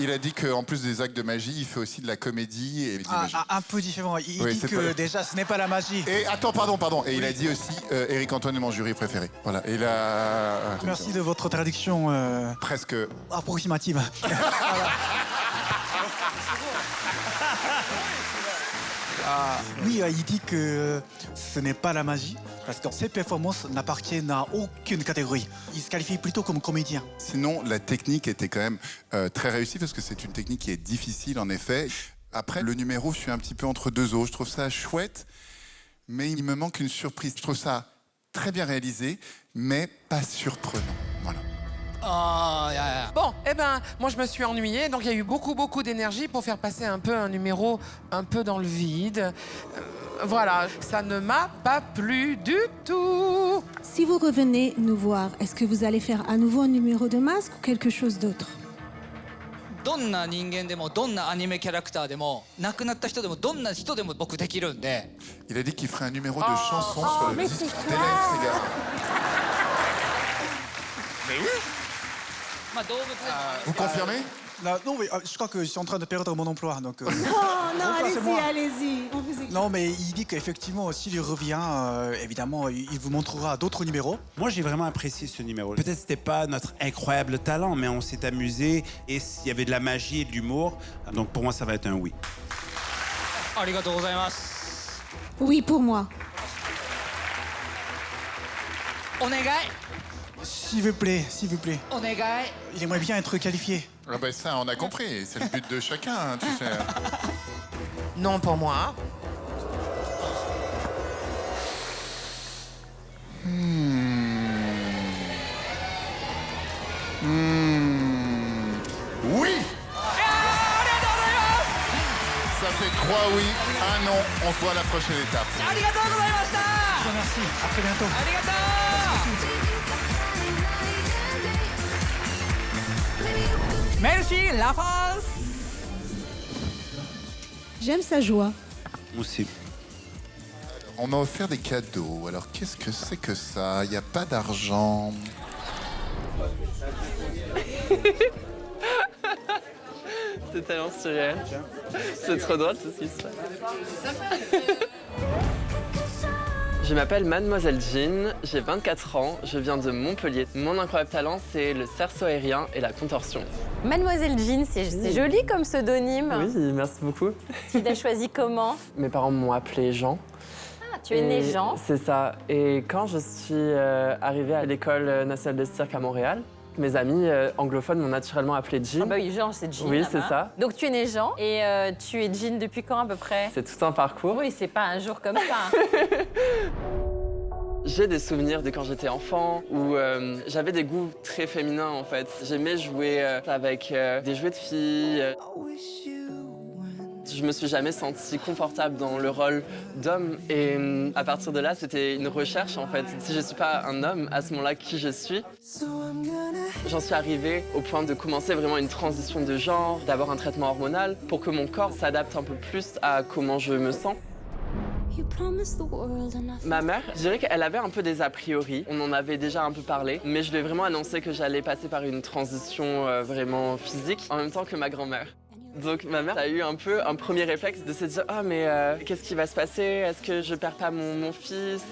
Il a dit qu'en plus des actes de magie, il fait aussi de la comédie et des magies.
Un peu différent. Il
Oui,
dit
c'est
que
pas-
déjà, ce n'est pas la magie.
Et attends, pardon. Et il a dit aussi Éric-Antoine est mon jury préféré. Voilà. Et là.
Merci de votre traduction
Presque.
approximative. Oui, il dit que ce n'est pas la magie, parce que ses performances n'appartiennent à aucune catégorie. Il se qualifie plutôt comme comédien.
Sinon, la technique était quand même très réussie parce que c'est une technique qui est difficile en effet. Après, le numéro, je suis un petit peu entre deux eaux. Je trouve ça chouette, mais il me manque une surprise. Je trouve ça très bien réalisé, mais pas surprenant. Voilà.
Bon, eh ben, moi je me suis ennuyée, donc il y a eu beaucoup d'énergie pour faire passer un peu un numéro un peu dans le vide. Voilà, ça ne m'a pas plu du tout.
Si vous revenez nous voir, est-ce que vous allez faire à nouveau un numéro de masque ou quelque chose d'autre?
どんな人間でもどんなアニメキャラクターでも亡くなった人でもどんな人でも僕できるんで。
Il a dit qu'il ferait un numéro de chanson sur le disque d'Hélène Ségara. Mais oui.
まあ動物でも。
Vous confirmez?
Non, mais je crois que je suis en train de perdre mon emploi. Donc,
Oh non,
remplacez-moi.
allez-y. On vous écoute.
Non, mais il dit qu'effectivement, s'il revient, évidemment, il vous montrera d'autres numéros.
Moi, j'ai vraiment apprécié ce numéro. Peut-être que c'était pas notre incroyable talent, mais on s'est amusé et il y avait de la magie et de l'humour. Donc pour moi, ça va être un oui.
ありがとうございます。
Oui, pour moi.
お願い。
S'il vous plaît, s'il vous plaît.
お願い。
Il aimerait bien être qualifié.
Ah ben ça, on a compris. C'est le but de chacun, hein, tu sais.
Non pour moi.
Oui. Ça fait 3 oui, 1 non. On se voit à la prochaine étape.
ありがとうございました。
Merci, à très bientôt.
ありがとう。 Merci la France.
J'aime sa joie.
Aussi.
On m'a offert des cadeaux. Alors qu'est-ce que c'est que ça? Il n'y a pas d'argent.
C'est tellement surréel. C'est trop drôle tout ce qui se passe. Je m'appelle Mademoiselle Jean, j'ai 24 ans, je viens de Montpellier. Mon incroyable talent, c'est le cerceau aérien et la contorsion.
Mademoiselle Jean, c'est joli comme pseudonyme.
Oui, merci beaucoup.
Tu l'as choisi comment?
Mes parents m'ont appelé Jean.
Ah, Tu es né Jean.
C'est ça. Et quand je suis arrivée à l'École nationale de cirque à Montréal, mes amis anglophones m'ont naturellement appelé Jean.
Ah bah oui, Jean, c'est Jean.
Oui, c'est ça.
Donc tu es né Jean et tu es Jean depuis quand à peu près?
C'est tout un parcours.
Oui, c'est pas un jour comme ça.
J'ai des souvenirs de quand j'étais enfant où j'avais des goûts très féminins en fait. J'aimais jouer avec des jouets de filles. Je me suis jamais sentie confortable dans le rôle d'homme et à partir de là, c'était une recherche en fait. Si je suis pas un homme, à ce moment-là, qui je suis? J'en suis arrivée au point de commencer vraiment une transition de genre, d'avoir un traitement hormonal pour que mon corps s'adapte un peu plus à comment je me sens. Ma mère, je dirais qu'elle avait un peu des a priori. On en avait déjà un peu parlé, mais je lui ai vraiment annoncé que j'allais passer par une transition vraiment physique en même temps que ma grand-mère. Donc ma mère a eu un peu un premier réflexe de se dire « Ah mais qu'est-ce qui va se passer? Est-ce que je perds pas mon fils ?»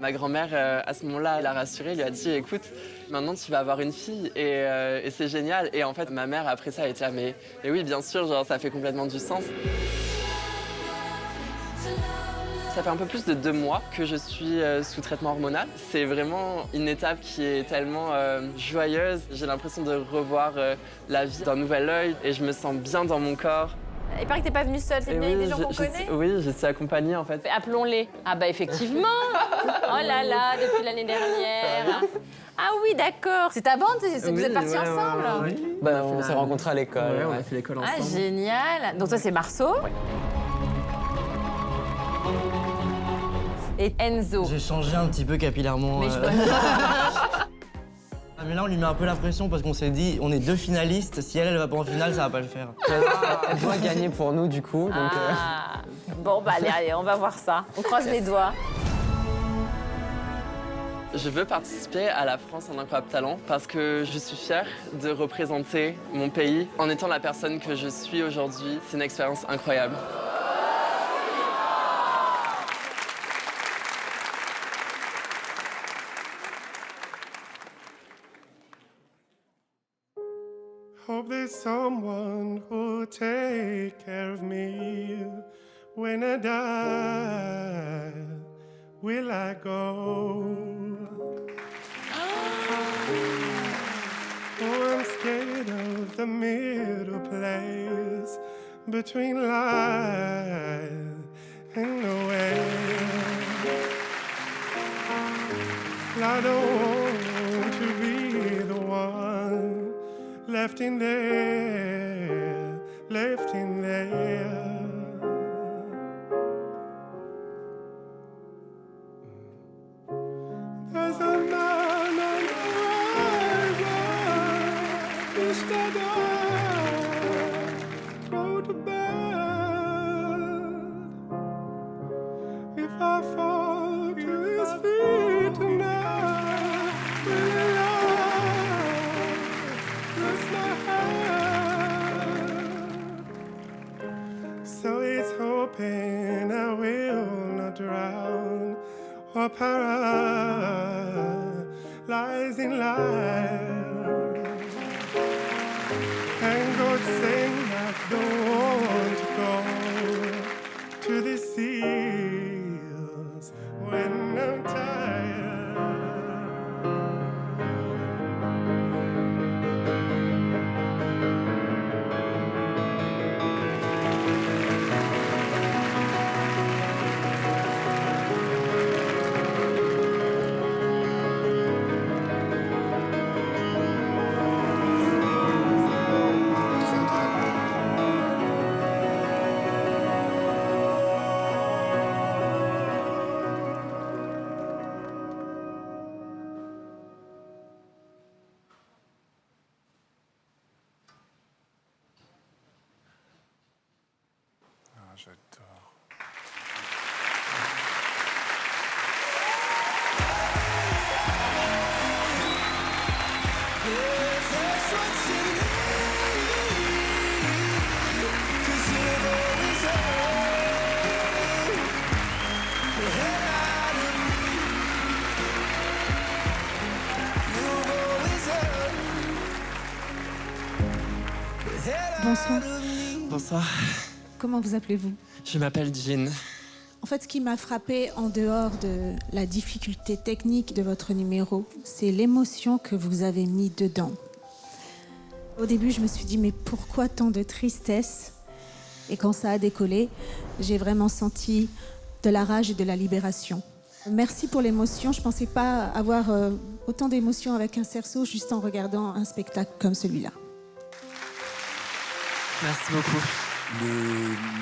Ma grand-mère, à ce moment-là, elle a rassuré, elle lui a dit « Écoute, maintenant tu vas avoir une fille et c'est génial. » Et en fait, ma mère, après ça, elle a dit « Ah mais oui, bien sûr, genre, ça fait complètement du sens. » Ça fait un peu plus de 2 mois que je suis sous traitement hormonal. C'est vraiment une étape qui est tellement joyeuse. J'ai l'impression de revoir la vie d'un nouvel œil et je me sens bien dans mon corps.
Il paraît que t'es pas venue seule, t'es venue avec des gens qu'on connaît?
Oui, je suis accompagnée en fait.
Appelons-les. Ah bah effectivement. Oh là là, depuis l'année dernière. Ah oui, d'accord. C'est ta bande, c'est que vous êtes partis ensemble?
Oui. Bah, on s'est rencontrés à l'école. Ouais, on a fait l'école ensemble.
Ah génial. Donc toi c'est Marceau.
Ouais.
Et Enzo.
J'ai changé un petit peu capillairement.
Mais je vois
mais là, on lui met un peu la pression parce qu'on s'est dit, on est 2 finalistes. Si elle va pas en finale, ça va pas le faire.
Elle doit gagner pour nous, du coup. Donc,
Bon, bah allez, on va voir ça. On croise les doigts.
Je veux participer à la France en incroyable talent parce que je suis fière de représenter mon pays en étant la personne que je suis aujourd'hui. C'est une expérience incroyable.
Hope there's someone who'll take care of me when I die. Will I go? Oh, I'm scared of the middle place between life and nowhere. I don't want to be the one left in there, left in there. There's a man on the horizon, instead of go to bed. If I fall to his feet tonight, will so it's hoping I will not drown or paralyze in life. And God saying I don't want to go to the seas when I'm tired. J'adore.
Bonsoir.
Bonsoir.
Comment vous appelez-vous?
Je m'appelle Jean.
En fait, ce qui m'a frappée en dehors de la difficulté technique de votre numéro, c'est l'émotion que vous avez mis dedans. Au début, je me suis dit, mais pourquoi tant de tristesse? Et quand ça a décollé, j'ai vraiment senti de la rage et de la libération. Merci pour l'émotion. Je ne pensais pas avoir autant d'émotions avec un cerceau juste en regardant un spectacle comme celui-là.
Merci beaucoup.
Le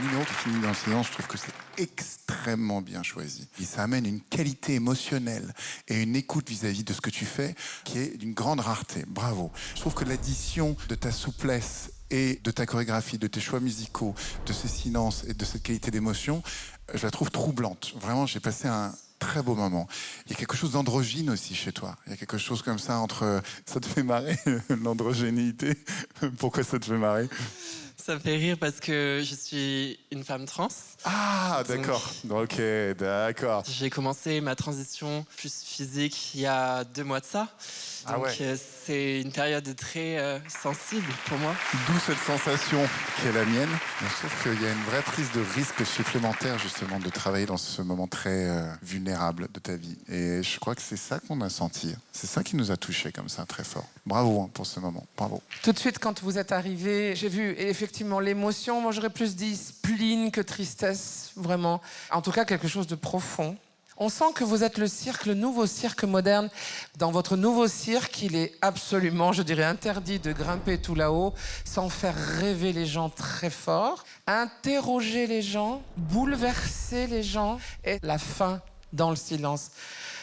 numéro qui finit dans le silence, je trouve que c'est extrêmement bien choisi. Et ça amène une qualité émotionnelle et une écoute vis-à-vis de ce que tu fais qui est d'une grande rareté. Bravo. Je trouve que l'addition de ta souplesse et de ta chorégraphie, de tes choix musicaux, de ces silences et de cette qualité d'émotion, je la trouve troublante. Vraiment, j'ai passé un très beau moment. Il y a quelque chose d'androgyne aussi chez toi. Il y a quelque chose comme ça entre... Ça te fait marrer, l'androgénéité? Pourquoi ça te fait marrer?
Ça me fait rire parce que je suis une femme trans.
Ah, d'accord. Ok, d'accord.
J'ai commencé ma transition plus physique il y a 2 mois de ça.
Ah
Donc
ouais.
c'est une période très sensible pour moi.
D'où cette sensation qui est la mienne. Je trouve qu'il y a une vraie prise de risque supplémentaire justement de travailler dans ce moment très vulnérable de ta vie. Et je crois que c'est ça qu'on a senti. C'est ça qui nous a touchés comme ça, très fort. Bravo pour ce moment. Bravo.
Tout de suite, quand vous êtes arrivé, j'ai vu effectivement l'émotion. Moi, j'aurais plus dit spleen que tristesse, vraiment. En tout cas, quelque chose de profond. On sent que vous êtes le cirque, le nouveau cirque moderne. Dans votre nouveau cirque, il est absolument, je dirais, interdit de grimper tout là-haut sans faire rêver les gens très fort, interroger les gens, bouleverser les gens et la fin dans le silence.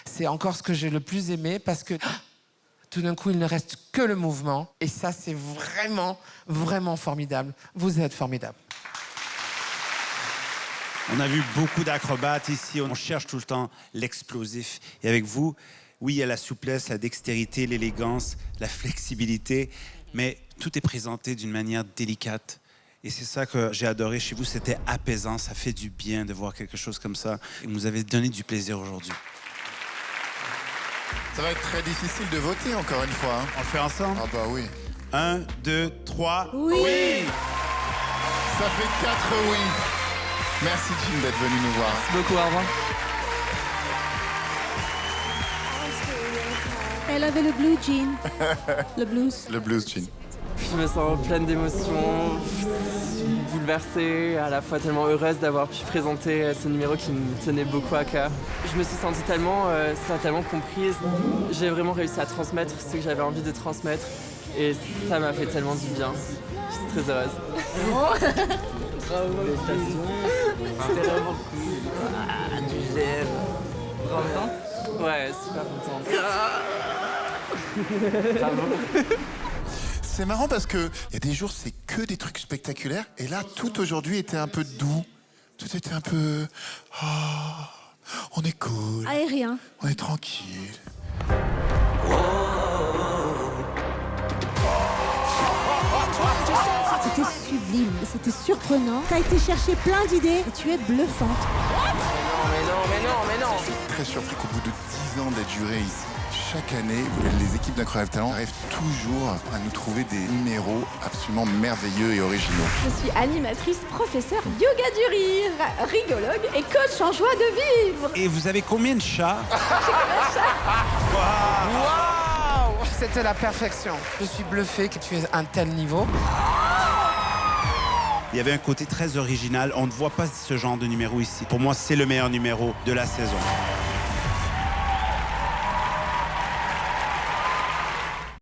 C'est encore ce que j'ai le plus aimé parce que tout d'un coup, il ne reste que le mouvement. Et ça, c'est vraiment, vraiment formidable. Vous êtes formidable.
On a vu beaucoup d'acrobates ici. On cherche tout le temps l'explosif. Et avec vous, oui, il y a la souplesse, la dextérité, l'élégance, la flexibilité. Mais tout est présenté d'une manière délicate. Et c'est ça que j'ai adoré chez vous. C'était apaisant. Ça fait du bien de voir quelque chose comme ça. Et vous nous avez donné du plaisir aujourd'hui.
Ça va être très difficile de voter encore une fois. Hein.
On le fait ensemble?
Ah bah oui.
1, 2, 3.
Oui.
Oui. Ça fait 4 oui. Merci Jim d'être venu nous voir.
Merci beaucoup, au revoir.
Elle avait le blue jean, le blues.
Le blues jean.
Je me sens pleine d'émotions, bouleversée, à la fois tellement heureuse d'avoir pu présenter ce numéro qui me tenait beaucoup à cœur. Je me suis sentie tellement, tellement comprise. J'ai vraiment réussi à transmettre ce que j'avais envie de transmettre et ça m'a fait tellement du bien. Je suis très heureuse. Bravo. C'était vraiment cool. Ah, tu gères. Contente? Ouais, super contente. Bravo.
C'est marrant parce que il y a des jours c'est que des trucs spectaculaires et là tout aujourd'hui était un peu doux. Tout était un peu on est cool.
Aérien.
On est tranquille.
C'était sublime, c'était surprenant. T'as été chercher plein d'idées et tu es bluffante.
Mais non.
Je suis très surpris qu'au bout de 10 ans d'être juré ici, chaque année, les équipes d'Incroyable Talent arrivent toujours à nous trouver des numéros absolument merveilleux et originaux.
Je suis animatrice, professeure, yoga du rire, rigologue et coach en joie de vivre.
Et vous avez combien de chats?
Waouh! C'était la perfection. Je suis bluffée que tu aies un tel niveau.
Il y avait un côté très original. On ne voit pas ce genre de numéro ici. Pour moi, c'est le meilleur numéro de la saison.